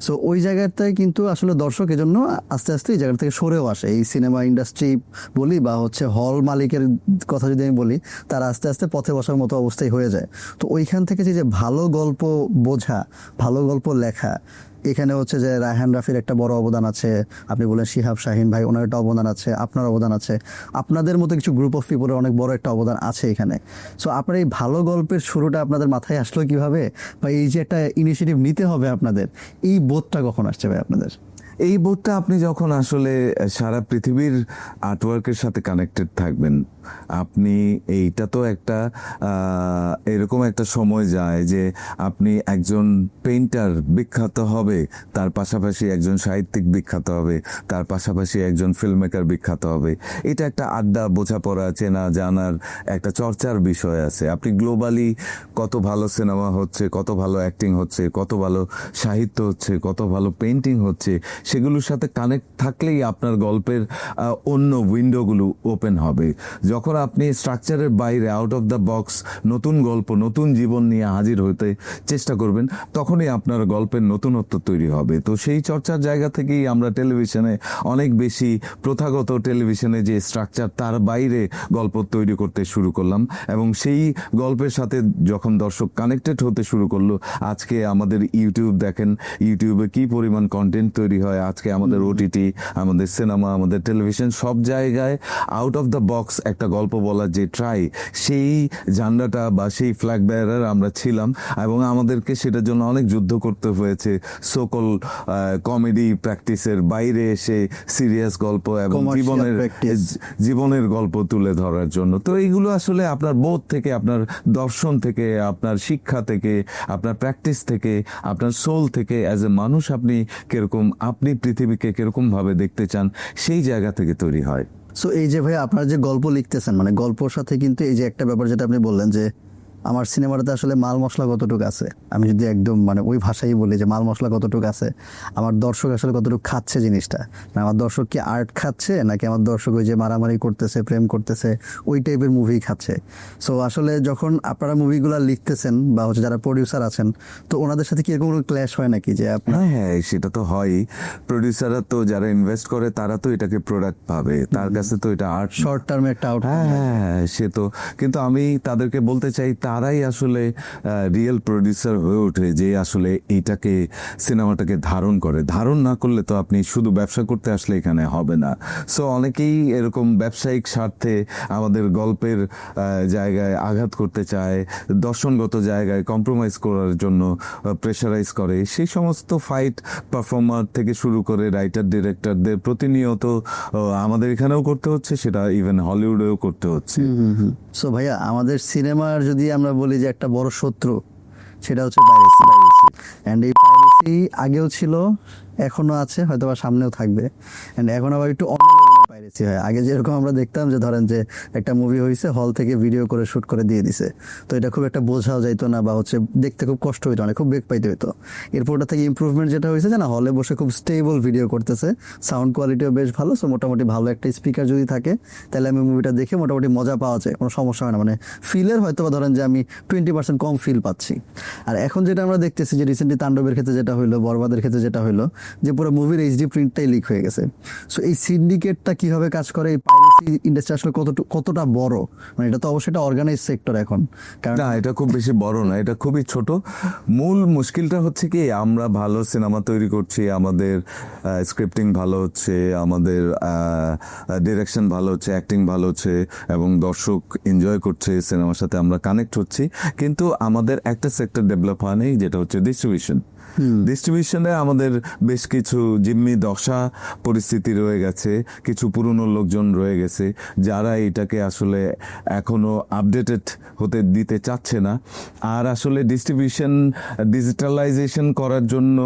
সো ওই জায়গাটায় কিন্তু আসলে দর্শক এজন্য আস্তে আস্তে এই জায়গা থেকে সরেও আসে। এই সিনেমা ইন্ডাস্ট্রি বলি বা হচ্ছে হল মালিকের কথা যদি আমি বলি, তারা আস্তে আস্তে পথে বসার মতো অবস্থায় হয়ে যায়। তো ওইখান থেকে যে ভালো গল্প বোঝা, ভালো গল্প লেখা, এখানে হচ্ছে যে রায়হান রাফির একটা বড় অবদান আছে, আপনি বলেন শিহাব শাহিন ভাই ওনার একটা অবদান আছে, আপনার অবদান আছে, আপনাদের মতো কিছু গ্রুপ অফ পিপলের অনেক বড় একটা অবদান আছে এখানে। সো আপনার এই ভালো গল্পের শুরুটা আপনাদের মাথায় আসলো কিভাবে, বা এই যে একটা ইনিশিয়েটিভ নিতে হবে আপনাদের, এই বোধটা কখন আসছে ভাই আপনাদের? এই বোধটা আপনি যখন আসলে সারা পৃথিবীর আর্টওয়ার্কের সাথে কানেক্টেড থাকবেন, আপনি এইটা তো একটা এরকম একটা সময় যায় যে আপনি একজন পেইন্টার বিখ্যাত হবে, তার পাশাপাশি একজন সাহিত্যিক বিখ্যাত হবে, তার পাশাপাশি একজন ফিল্ম মেকার বিখ্যাত হবে। এটা একটা আড্ডা, বোঝাপড়া, চেনা জানার একটা চর্চার বিষয় আছে। আপনি গ্লোবালি কত ভালো সিনেমা হচ্ছে, কত ভালো অ্যাক্টিং হচ্ছে, কত ভালো সাহিত্য হচ্ছে, কত ভালো পেইন্টিং হচ্ছে, সেগুলোর সাথে কানেক্ট থাকলেই আপনার গল্পের অন্য উইন্ডোগুলো ওপেন হবে। যখন আপনি স্ট্রাকচারের বাইরে, আউট অফ দ্য বক্স, নতুন গল্প, নতুন জীবন নিয়ে হাজির হতে চেষ্টা করবেন, তখনই আপনার গল্পের নতুনত্ব তৈরি হবে। তো সেই চর্চার জায়গা থেকেই আমরা টেলিভিশনে অনেক বেশি প্রথাগত টেলিভিশনে যে স্ট্রাকচার, তার বাইরে গল্প তৈরি করতে শুরু করলাম, এবং সেই গল্পের সাথে যখন দর্শক কানেক্টেড হতে শুরু করলো, আজকে আমাদের ইউটিউব দেখেন, ইউটিউবে কি পরিমাণ কন্টেন্ট তৈরি হয়। আজকে আমাদের ওটিটি, আমাদের সিনেমা, আমাদের টেলিভিশন, সব জায়গায় আউট অফ দ্য বক্স একটা গল্প বলার যে ট্রাই, সেই জানরাটা বা সেই ফ্ল্যাগ বেয়ারার আমরা ছিলাম, এবং আমাদেরকে সেটার জন্য অনেক যুদ্ধ করতে হয়েছে। সকল কমেডি প্র্যাকটিসের বাইরে এসে সিরিয়াস গল্প এবং জীবনের গল্প তুলে ধরার জন্য। তো এইগুলো আসলে আপনার বোধ থেকে, আপনার দর্শন থেকে, আপনার শিক্ষা থেকে, আপনার প্র্যাকটিস থেকে, আপনার সোল থেকে, অ্যাজ এ মানুষ আপনি কিরকম, আপনি পৃথিবীকে কিরকম ভাবে দেখতে চান, সেই জায়গা থেকে তৈরি হয়। সো এই যে ভাই আপনারা যে গল্প লিখতেছেন, মানে গল্পর সাথে কিন্তু এই যে একটা ব্যাপার যেটা আপনি বললেন যে আমার সিনেমাটাতে আসলে মাল মশলা কতটুকু আছে, আমি যদি একদম মানে ওই ভাষাই বলি যে মাল মশলা কতটুকু আছে, আমার দর্শক আসলে কতটুকু খাচ্ছে জিনিসটা, না আমার দর্শক কি আর্ট খাচ্ছে, নাকি আমার দর্শক ওই যে মারামারি করতেছে, প্রেম করতেছে, ওই টাইপের মুভি খাচ্ছে। সো আসলে যখন আপনারা মুভিগুলো লিখতেছেন বা হচ্ছে যারা প্রডিউসার আছেন, তো ওনাদের সাথে কি এরকম কোনো ক্ল্যাশ হয় নাকি যে আপনার? হ্যাঁ, সেটা তো হয়ই। প্রডিউসাররা তো যারা ইনভেস্ট করে, তারা তো এটাকে প্রোডাক্ট পাবে, তার কাছে তো এটা আর্ট, শর্ট টার্মে একটা আউট। হ্যাঁ, সে তো, কিন্তু আমি তাদেরকে বলতে চাই, তারাই আসলে রিয়েল প্রডিউসার হয়ে ওঠে, যে আসলে এইটাকে, সিনেমাটাকে ধারণ করে। ধারণ না করলে তো আপনি শুধু ব্যবসা করতে আসলে এখানে হবে না। সো অনেকেই এরকম ব্যবসায়িক স্বার্থে আমাদের গল্পের জায়গায় আঘাত করতে চায়, দর্শনগত জায়গায় কম্প্রোমাইজ করার জন্য প্রেশারাইজ করে। সেই সমস্ত ফাইট পারফর্মার থেকে শুরু করে রাইটার, ডিরেক্টরদের প্রতিনিয়ত আমাদের এখানেও করতে হচ্ছে, সেটা ইভেন হলিউডেও করতে হচ্ছে। সো ভাইয়া, আমাদের সিনেমার যদি আমরা বলি যে একটা বড় শত্রু, সেটা হচ্ছে পাইরেসি। অ্যান্ড এই পাইরেসি আগেও ছিল, এখনো আছে, হয়তো বা সামনেও থাকবে। অ্যান্ড এখন আবার একটু অন্য লেভেলের পাইরেসি। পাইরেসি হয়। আগে যেরকম আমরা দেখতাম যে ধরেন যে একটা মুভি হয়েছে, হল থেকে ভিডিও করে শুট করে দিয়ে দিছে, তো এটা খুব একটা বোঝাও যাইতো না বা হচ্ছে দেখতে খুব কষ্ট হইতো না, খুব বেগ পাইতে হইতো। এরপর ওটা থেকে ইমপ্রুভমেন্ট যেটা হয়েছে যে না, হলে বসে খুব স্টেবল ভিডিও করতেছে, সাউন্ড কোয়ালিটিও বেশ ভালো। সো মোটামুটি ভালো একটা স্পিকার যদি থাকে তাহলে আমি মুভিটা দেখে মোটামুটি মজা পাওয়া যায়, কোনো সমস্যা হয় না। মানে ফিলের হয়তো বা ধরেন যে আমি 20% কম ফিল পাচ্ছি। আর এখন যেটা আমরা দেখতেছি যে রিসেন্টলি তাণ্ডবের ক্ষেত্রে যেটা হইলো, বরবাদের ক্ষেত্রে যেটা হইলো, যে পুরো মুভির এইচডি প্রিন্টটাই লিক হয়ে গেছে। সো এই সিন্ডিকেটটা কিভাবে কাজ করে, এই পাইরেসি ইন্ডাস্ট্রি আসলে কতটা বড়, মানে এটা তো অবশ্যই একটা অর্গানাইজ সেক্টর এখন, কারণ না, এটা খুব বেশি বড় না, এটা খুবই ছোট। মূল মুশকিলটা হচ্ছে কি, আমরা ভালো সিনেমা তৈরি করছি, আমাদের স্ক্রিপ্টিং ভালো হচ্ছে, আমাদের ডিরেকশন ভালো হচ্ছে, অ্যাক্টিং ভালো হচ্ছে এবং দর্শক এনজয় করছে, সিনেমার সাথে আমরা কানেক্ট হচ্ছি, কিন্তু আমাদের একটা সেক্টর ডেভেলপ হয়নি, যেটা হচ্ছে ডিস্ট্রিবিউশন। ডিস্ট্রিবিউশনে আমাদের বেশ কিছু জিম্মি দশা পরিস্থিতি রয়ে গেছে, কিছু পুরনো লোকজন রয়ে গেছে যারা এটাকে আসলে এখনো আপডেটেড হতে দিতে চাচ্ছে না। আর আসলে ডিস্ট্রিবিউশন ডিজিটালাইজেশন করার জন্য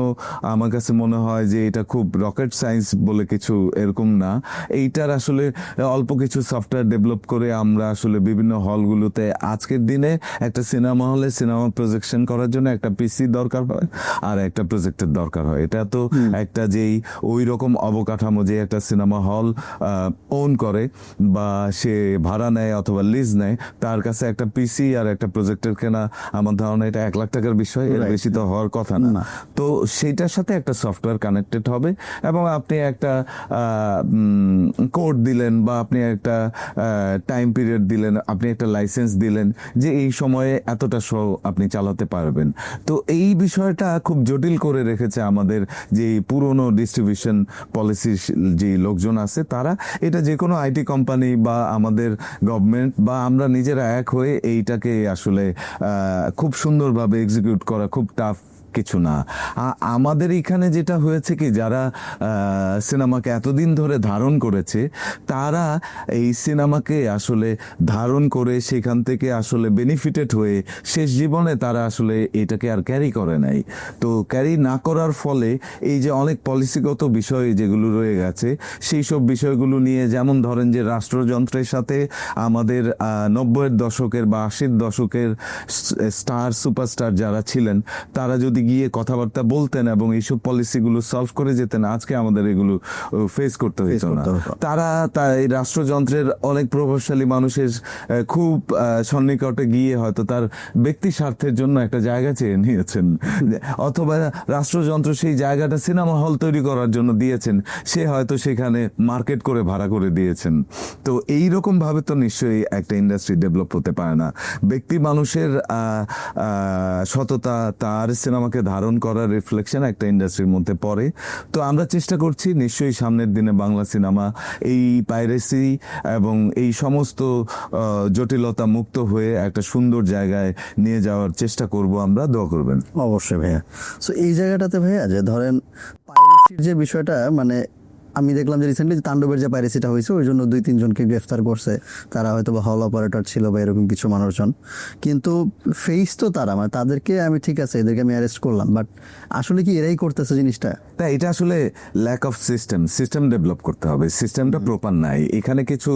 আমার কাছে মনে হয় যে এটা খুব রকেট সায়েন্স বলে কিছু এরকম না। এইটার আসলে অল্প কিছু সফটওয়্যার ডেভেলপ করে আমরা আসলে বিভিন্ন হলগুলোতে, আজকের দিনে একটা সিনেমা হলে সিনেমা প্রজেকশন করার জন্য একটা পিসি দরকার হয় আর একটা প্রজেক্টের দরকার হয়। এটা তো একটা যেই ওই রকম অবকাঠামো যে একটা সিনেমা হল ওন করে বা সে ভাড়া নেয় অথবা লিজ নেয়, তার কাছে একটা পিসি আর একটা প্রজেক্টের কেনা আমার ধারণা এটা 1 লাখ টাকার বিষয়, এর বেশি তো হওয়ার কথা না। তো সেইটার সাথে একটা সফটওয়্যার কানেক্টেড হবে এবং আপনি একটা কোড দিলেন বা আপনি একটা টাইম পিরিয়ড দিলেন, আপনি একটা লাইসেন্স দিলেন যে এই সময়ে এতটা শো আপনি চালাতে পারবেন। তো এই বিষয়টা খুব জটিল করে রেখেছে আমাদের যে পুরনো ডিস্ট্রিবিউশন পলিসির যে লোকজন আছে তারা। এটা যে কোনো আইটি কোম্পানি বা আমাদের গভর্নমেন্ট বা আমরা নিজেরা এক হয়ে এইটাকে আসলে খুব সুন্দরভাবে এক্সিকিউট করা খুব টাফ কিছু না। আমাদের এখানে যেটা হয়েছে কি, যারা সিনেমাকে এতদিন ধরে ধারণ করেছে তারা এই সিনেমাকে আসলে ধারণ করে সেখান থেকে আসলে বেনিফিটেড হয়ে শেষ জীবনে তারা আসলে এটাকে আর ক্যারি করে নাই। তো ক্যারি না করার ফলে এই যে অনেক পলিসিগত বিষয় যেগুলো রয়ে গেছে, সেই সব বিষয়গুলো নিয়ে, যেমন ধরেন যে রাষ্ট্রযন্ত্রের সাথে আমাদের 90-এর দশকের বা 80-এর দশকের স্টার সুপারস্টার যারা ছিলেন তারা যদি গিয়ে কথাবার্তা বলতেন এবং এইসব পলিসিগুলো সলভ করে যেতেন, আজকে আমাদের এগুলো ফেস করতে হতো না। তারা তাই রাষ্ট্রযন্ত্রের অনেক প্রভাবশালী মানুষের খুব সন্নিকটে গিয়ে হয়তো তার ব্যক্তি স্বার্থের জন্য একটা জায়গা চেয়ে নিয়েছেন, অথবা রাষ্ট্রযন্ত্র সেই জায়গাটা সিনেমা হল তৈরি করার জন্য দিয়েছেন, সে হয়তো সেখানে মার্কেট করে ভাড়া করে দিয়েছেন। তো এই রকম ভাবে তো নিশ্চয়ই একটা ইন্ডাস্ট্রি ডেভেলপ হতে পারে না। ব্যক্তি মানুষের সততা, তার সিনেমাকে ধারণ করার রিফ্লেকশন একটা ইন্ডাস্ট্রির মধ্যে পড়ে। তো আমরা চেষ্টা করছি নিশ্চয়ই সামনের দিনে বাংলা সিনেমা এই পাইরেসি এবং এই সমস্ত জটিলতা মুক্ত হয়ে একটা সুন্দর জায়গায় নিয়ে যাওয়ার চেষ্টা করব। আমরা দোয়া করবেন। অবশ্যই ভাইয়া। সো এই জায়গাটাতে ভাইয়া যে ধরেন পাইরেসির যে বিষয়টা, মানে আমি দেখলাম যে রিসেন্টলি তাণ্ডবের যে পাইরেসিটা হয়েছে ওই জন্য 2-3 জনকে গ্রেফতার করছে, তারা হয়তো বা হল অপারেটর ছিল বা এরকম কিছু মানুষজন, কিন্তু ফেস তো তারা, মানে তাদেরকে আমি ঠিক আছে এদেরকে আমি অ্যারেস্ট করলাম, বাট আসলে কি এরাই করতেছে জিনিসটা? তাই এটা আসলে ল্যাক অফ সিস্টেম ডেভেলপ করতে হবে। সিস্টেমটা প্রপার নাই এখানে, কিছু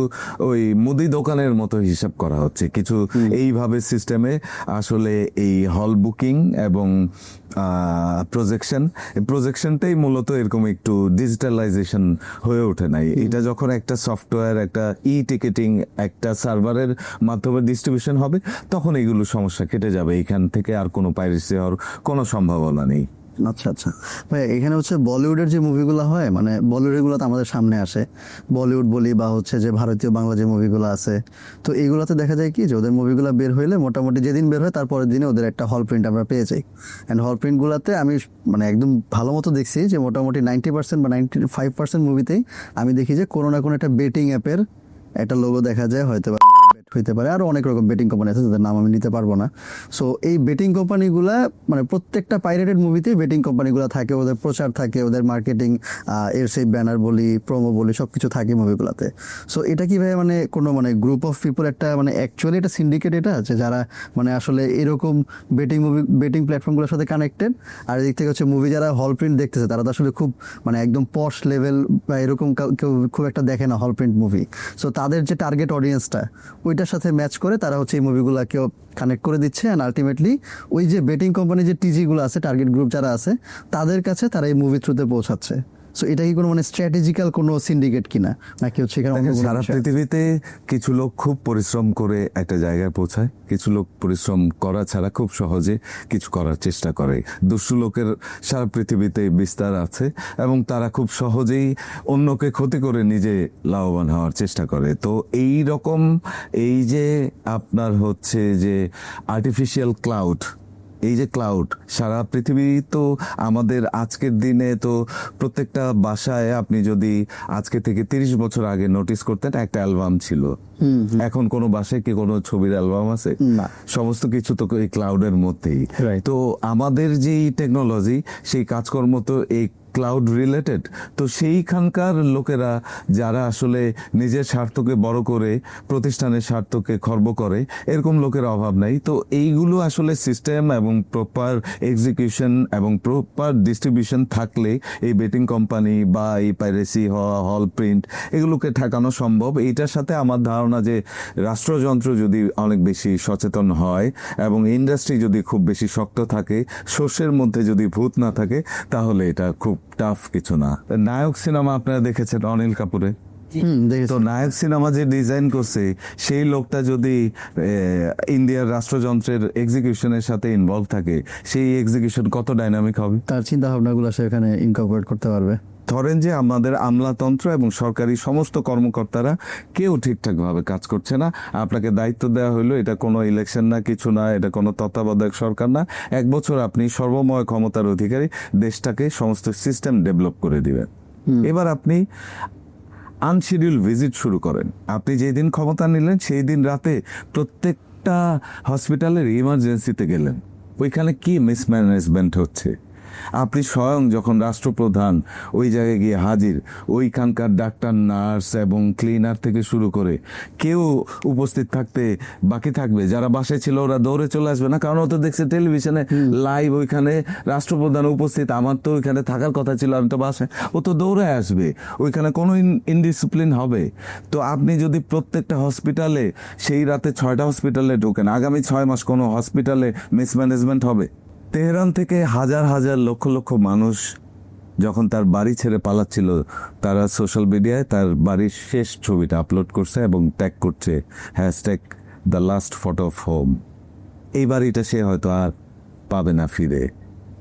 ওই মুদি দোকানের মতো হিসাব করা হচ্ছে কিছু এইভাবে সিস্টেমে। আসলে এই হল বুকিং এবং প্রজেকশনটাই মূলত এরকম একটু ডিজিটালাইজেশন হয়ে ওঠে নাই। এটা যখন একটা সফটওয়্যার, একটা টিকেটিং, একটা সার্ভারের মাধ্যমে ডিস্ট্রিবিউশন হবে, তখন এইগুলো সমস্যা কেটে যাবে। এখান থেকে আর কোনো পাইরেসি হওয়ার কোনো সম্ভাবনা নেই। আচ্ছা আচ্ছা ভাই, এখানে হচ্ছে বলিউডের যে মুভিগুলো হয়, মানে বলিউডের গুলো তো আমাদের সামনে আসে, বলিউড বলি বা হচ্ছে যে ভারতীয় বাংলা যে মুভিগুলো আছে, তো এইগুলোতে দেখা যায় কি যে ওদের মুভিগুলো বের হইলে মোটামুটি যেদিন বের হয় তারপরের দিনে ওদের একটা হল প্রিন্ট আমরা পেয়ে যাই। অ্যান্ড হল প্রিন্টগুলোতে আমি মানে একদম ভালো মতো দেখছি যে মোটামুটি 90% বা 95% মুভিতেই আমি দেখি যে কোনো না কোনো একটা বেটিং অ্যাপের একটা লোগো দেখা যায়, হয়তো বা হইতে পারে, আরও অনেক রকম বেটিং কোম্পানি আছে যাদের নাম আমি নিতে পারবো না। সো এই বেটিং কোম্পানিগুলা মানে প্রত্যেকটা পাইরেটেড মুভিতেই বেটিং কোম্পানিগুলো থাকে, ওদের প্রচার থাকে, ওদের মার্কেটিং, এর সেই ব্যানার বলি, প্রোমো বলি, সব কিছু থাকে মুভিগুলোতে। সো এটা কিভাবে মানে কোনো মানে গ্রুপ অফ পিপল একটা মানে অ্যাকচুয়ালি এটা সিন্ডিকেট এটা আছে যারা মানে আসলে এরকম বেটিং প্ল্যাটফর্মগুলোর সাথে কানেক্টেড, আর এদিক থেকে হচ্ছে মুভি যারা হল প্রিন্ট দেখতেছে তারা তো আসলে খুব মানে একদম পশ লেভেল বা এরকম কেউ খুব একটা দেখে না হল প্রিন্ট মুভি। সো তাদের যে টার্গেট অডিয়েন্সটা ওইটার সাথে ম্যাচ করে তারা হচ্ছে এই মুভিগুলোকেও কানেক্ট করে দিচ্ছে, অ্যান্ড আলটিমেটলি ওই যে বেটিং কোম্পানি যে টিজিগুলো আছে, টার্গেট গ্রুপ যারা আছে তাদের কাছে তারা এই মুভি থ্রুতে পৌঁছাচ্ছে। সো এটা কি কোনো মানে স্ট্র্যাটেজিক্যাল কোনো সিন্ডিকেট কিনা, নাকি হচ্ছে এখানে অন্য কোনো সারা বিষয়? পৃথিবীতে কিছু লোক খুব পরিশ্রম করে একটা জায়গায় পৌঁছায়, কিছু লোক পরিশ্রম করা ছাড়া খুব সহজে কিছু করার চেষ্টা করে। দুষ্টু লোকের সারা পৃথিবীতে বিস্তার আছে এবং তারা খুব সহজেই অন্যকে ক্ষতি করে নিজে লাভবান হওয়ার চেষ্টা করে। তো এই রকম এই যে আপনার হচ্ছে যে আর্টিফিশিয়াল ক্লাউড, এই যে ক্লাউড সারা পৃথিবী, তো আমাদের আজকের দিনে তো প্রত্যেকটা বাসায় আপনি যদি আজকে থেকে 30 বছর আগে নোটিস করতেন একটা অ্যালবাম ছিল। এখন কোনো বাসায় কি কোনো ছবির অ্যালবাম আছে? না। সমস্ত কিছু তো এই ক্লাউডের মধ্যেই। Right. তো আমাদের যেই টেকনোলজি সেই কাজকর্ম তো এই ক্লাউড রিলেটেড। তো সেইখানকার লোকেরা যারা আসলে নিজের স্বার্থকে বড় করে প্রতিষ্ঠানের স্বার্থকে খর্ব করে, এরকম লোকের অভাব নাই। তো এইগুলো আসলে সিস্টেম এবং প্রপার এক্সিকিউশন এবং প্রপার ডিস্ট্রিবিউশন থাকলে এই বেটিং কোম্পানি বা এই পাইরেসি হওয়া, হল প্রিন্ট, এগুলোকে ঠেকানো সম্ভব। এইটার সাথে আমার ধারণা যে রাষ্ট্রযন্ত্র যদি অনেক বেশি সচেতন হয় এবং ইন্ডাস্ট্রি যদি খুব বেশি শক্ত থাকে, শস্যের মধ্যে যদি ভূত না থাকে, তাহলে এটা খুব টাফ কিছু না। নায়ক সিনেমা আপনারা দেখেছেন অনিল কাপুরে, দেখেছি। তো নায়ক সিনেমা যে ডিজাইন করছে সেই লোকটা যদি ইন্ডিয়ার রাষ্ট্রযন্ত্রের এক্সিকিউশনের সাথে ইনভলভ থাকে, সেই এক্সিকিউশন কত ডাইনামিক হবে। তার চিন্তা ভাবনাগুলো সে এখানে ইনকর্পোরেট করতে পারবে। ধরেন যে আমাদের আমলাতন্ত্র এবং সরকারি সমস্ত কর্মকর্তারা কেউ ঠিকঠাক ভাবে কাজ করছে না, আপনাকে দায়িত্ব দেওয়া হলো, এটা কোনো ইলেকশন না, কিছু না, এটা কোনো তত্ত্বাবধায়ক সরকার না, 1 বছর আপনি সর্বময় ক্ষমতার অধিকারী, দেশটাকে সমস্ত সিস্টেম ডেভেলপ করে দিবেন। এবার আপনি আনশিডিউল ভিজিট শুরু করেন। আপনি যেই দিন ক্ষমতা নিলেন সেই দিন রাতে প্রত্যেকটা হসপিটালের ইমার্জেন্সিতে গেলেন, ওইখানে কি মিসম্যানেজমেন্ট হচ্ছে। আপনি স্বয়ং যখন রাষ্ট্রপ্রধান ওই জায়গায় গিয়ে হাজির, ওইখানকার ডাক্তার, নার্স এবং ক্লিনার থেকে শুরু করে কেউ উপস্থিত থাকতে বাকি থাকবে? যারা বাসায় ছিল ওরা দৌড়ে চলে আসবে না, কারণ ও তো দেখছে টেলিভিশনে লাইভ ওইখানে রাষ্ট্রপ্রধান উপস্থিত, আমার তো ওইখানে থাকার কথা ছিল, আমি তো বাসায়, ও তো দৌড়ে আসবে, ওইখানে কোনো ইনডিসিপ্লিন হবে। তো আপনি যদি প্রত্যেকটা হসপিটালে সেই রাতে 6টা হসপিটালে ঢোকেন, আগামী 6 মাস কোনো হসপিটালে মিসম্যানেজমেন্ট হবে? তেহরান থেকে হাজার হাজার লক্ষ লক্ষ মানুষ যখন তার বাড়ি ছেড়ে পালাচ্ছিল, তারা সোশ্যাল মিডিয়ায় তার বাড়ির শেষ ছবিটা আপলোড করছে এবং ট্যাগ করছে #TheLastPhotoOfHome। এই বাড়িটা সে হয়তো আর পাবে না ফিরে।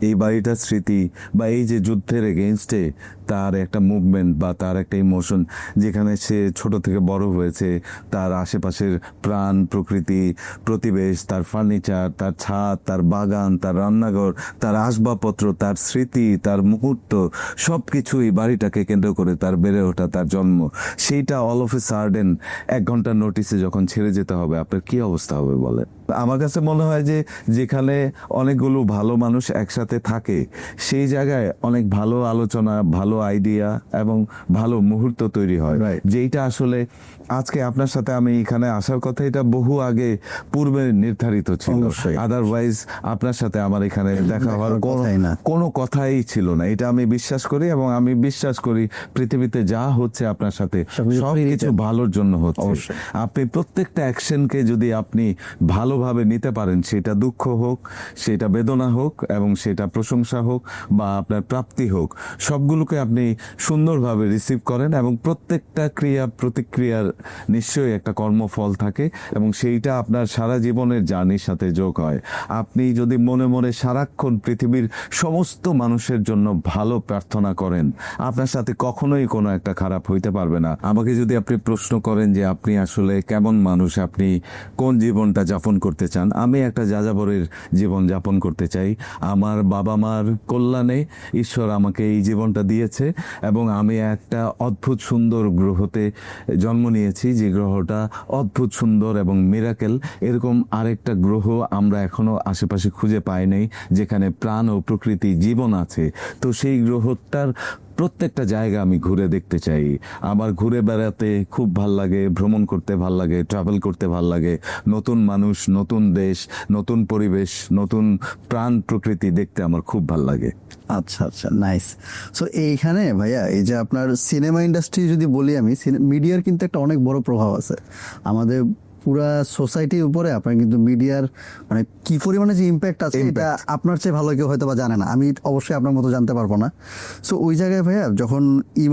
এই বাড়িটার স্মৃতি বা এই যে যুদ্ধের এগেইনস্টে তার একটা মুভমেন্ট বা তার একটা ইমোশন, যেখানে সে ছোট থেকে বড় হয়েছে, তার আশেপাশের প্রাণ, প্রকৃতি, প্রতিবেশ, তার ফার্নিচার, তার ছাদ, তার বাগান, তার রান্নাঘর, তার আসবাবপত্র, তার স্মৃতি, তার মুহূর্ত, সব কিছু এই বাড়িটাকে কেন্দ্র করে তার বেড়ে ওঠা, তার জন্ম, সেইটা অল অফ এ সার্ডেন 1 ঘন্টার নোটিসে যখন ছেড়ে যেতে হবে, আপনার কি অবস্থা হবে বলে? আমার কাছে মনে হয় যে যেখানে অনেকগুলো ভালো মানুষ একসাথে থাকে, সেই জায়গায় অনেক ভালো আলোচনা, ভালো আইডিয়া এবং ভালো মুহূর্ত তৈরি হয়, যেইটা আসলে আজকে আপনার সাথে আমি এখানে আসার কথা এটা বহু আগে পূর্বে নির্ধারিত ছিল। আদারওয়াইজ আপনার সাথে আমার এখানে দেখা হওয়ার কোনো কথাই ছিল না। এটা আমি বিশ্বাস করি এবং আমি বিশ্বাস করি পৃথিবীতে যা হচ্ছে আপনার সাথে সবকিছু ভালোর জন্য হচ্ছে। আপনি প্রত্যেকটা অ্যাকশনকে যদি আপনি ভালোভাবে নিতে পারেন, সেটা দুঃখ হোক, সেটা বেদনা হোক এবং সেটা প্রশংসা হোক বা আপনার প্রাপ্তি হোক, সবগুলোকে আপনি সুন্দরভাবে রিসিভ করেন এবং প্রত্যেকটা ক্রিয়া প্রতিক্রিয়ার নিশ্চয়ই একটা কর্মফল থাকে এবং সেইটা আপনার সারা জীবনের জার্নির সাথে যোগ হয়। আপনি যদি মনে মনে সারাক্ষণ পৃথিবীর সমস্ত মানুষের জন্য ভালো প্রার্থনা করেন, আপনার সাথে কখনোই কোনো একটা খারাপ হইতে পারবে না। আমাকে যদি আপনি প্রশ্ন করেন যে আপনি আসলে কেমন মানুষ, আপনি কোন জীবনটা যাপন করতে চান, আমি একটা যাযাবরের জীবন যাপন করতে চাই। আমার বাবা মার কল্যাণে ঈশ্বর আমাকে এই জীবনটা দিয়েছে। হয়েছে এবং আমি একটা অদ্ভুত সুন্দর গ্রহতে জন্ম নিয়েছি, যে গ্রহটা অদ্ভুত সুন্দর এবং মিরাকেল। এরকম আরেকটা গ্রহ আমরা এখনো আশেপাশে খুঁজে পাই নাই যেখানে প্রাণ ও প্রকৃতি জীবন আছে। তো সেই গ্রহটার প্রত্যেকটা জায়গা আমি ঘুরে দেখতে চাই। আমার ঘুরে বেড়াতে খুব ভাল লাগে, ভ্রমণ করতে ভাল লাগে, ট্রাভেল করতে ভাল লাগে, নতুন মানুষ, নতুন দেশ, নতুন পরিবেশ, নতুন প্রাণ প্রকৃতি দেখতে আমার খুব ভাল লাগে। আচ্ছা আচ্ছা, নাইস। সো এইখানে ভাইয়া এই যে আপনার সিনেমা ইন্ডাস্ট্রি যদি বলি আমি, মিডিয়ার কিন্তু একটা অনেক বড় প্রভাব আছে আমাদের পুরা সোসাইটির উপরে। আপনার কিন্তু মিডিয়ার মানে কি পরিমাণে যে ইম্প্যাক্ট আছে এটা আপনার চেয়ে ভালো কেউ হয়তো বা জানে না, আমি অবশ্যই আপনার মতো জানতে পারবো না। সো ওই জায়গায় ভাইয়া যখন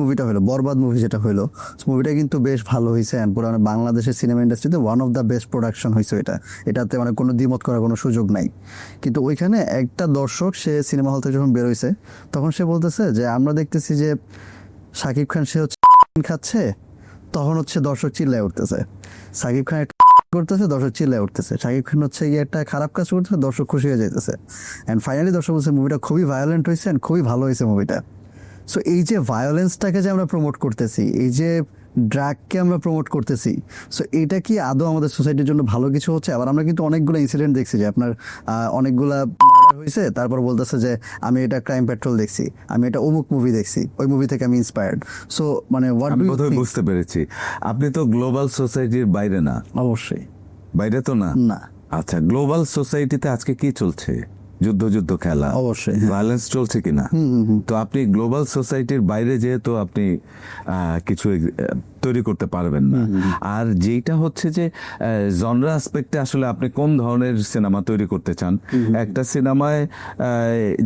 মুভিটা হলো, বরবাদ মুভি যেটা হলো, মুভিটা কিন্তু বেশ ভালো হয়েছে অ্যান্ড পুরো বাংলাদেশের সিনেমা ইন্ডাস্ট্রিতে one of the best production হয়েছে এটাতে মানে কোনো দ্বিমত করার কোনো সুযোগ নাই। কিন্তু ওইখানে একটা দর্শক সে সিনেমা হল থেকে যখন বেরোইছে তখন সে বলতেছে যে আমরা দেখতেছি যে শাকিব খান সে হচ্ছে খাচ্ছে, তখন হচ্ছে দর্শক চিল্লায় উঠতেছে। শাকিব খান একটা করতেছে, দর্শক চিল্লায় উঠতেছে। শাকিব খান হচ্ছে গিয়ে একটা খারাপ কাজ করতেছে, দর্শক খুশি হয়ে যাইতেছে। অ্যান্ড ফাইনালি দর্শক বলছে মুভিটা খুবই ভায়োলেন্ট হয়েছে অ্যান্ড খুবই ভালো হয়েছে মুভিটা। সো এই যে ভায়োলেন্সটাকে যে আমরা প্রমোট করতেছি, এই যে ড্রাগকে আমরা প্রমোট করতেছি, সো এটা কি আদৌ আমাদের সোসাইটির জন্য ভালো কিছু হচ্ছে? আবার আমরা কিন্তু অনেকগুলো ইনসিডেন্ট দেখছি যে আপনার অনেকগুলা মার্ডার হয়েছে, তারপর বলতেছে যে আমি এটা ক্রাইম পেট্রোল দেখছি, আমি এটা অমুক মুভি দেখছি, ওই মুভি থেকে আমি ইন্সপায়ার্ড। সো মানে আমি বোধহয় বুঝতে পেরেছি, আপনি তো গ্লোবাল সোসাইটির বাইরে না। অবশ্যই বাইরে তো না। না। আচ্ছা, গ্লোবাল সোসাইটিতে আজকে কি চলছে? যুদ্ধ খেলা, অবশ্যই ভায়োলেন্স চলছে কিনা? তো আপনি গ্লোবাল সোসাইটির বাইরে যেহেতু আপনি কিছু তৈরি করতে পারবেন না। আর যেটা হচ্ছে যে জনরা অ্যাসপেক্টে আসলে আপনি কোন ধরনের সিনেমা তৈরি করতে চান। একটা সিনেমায়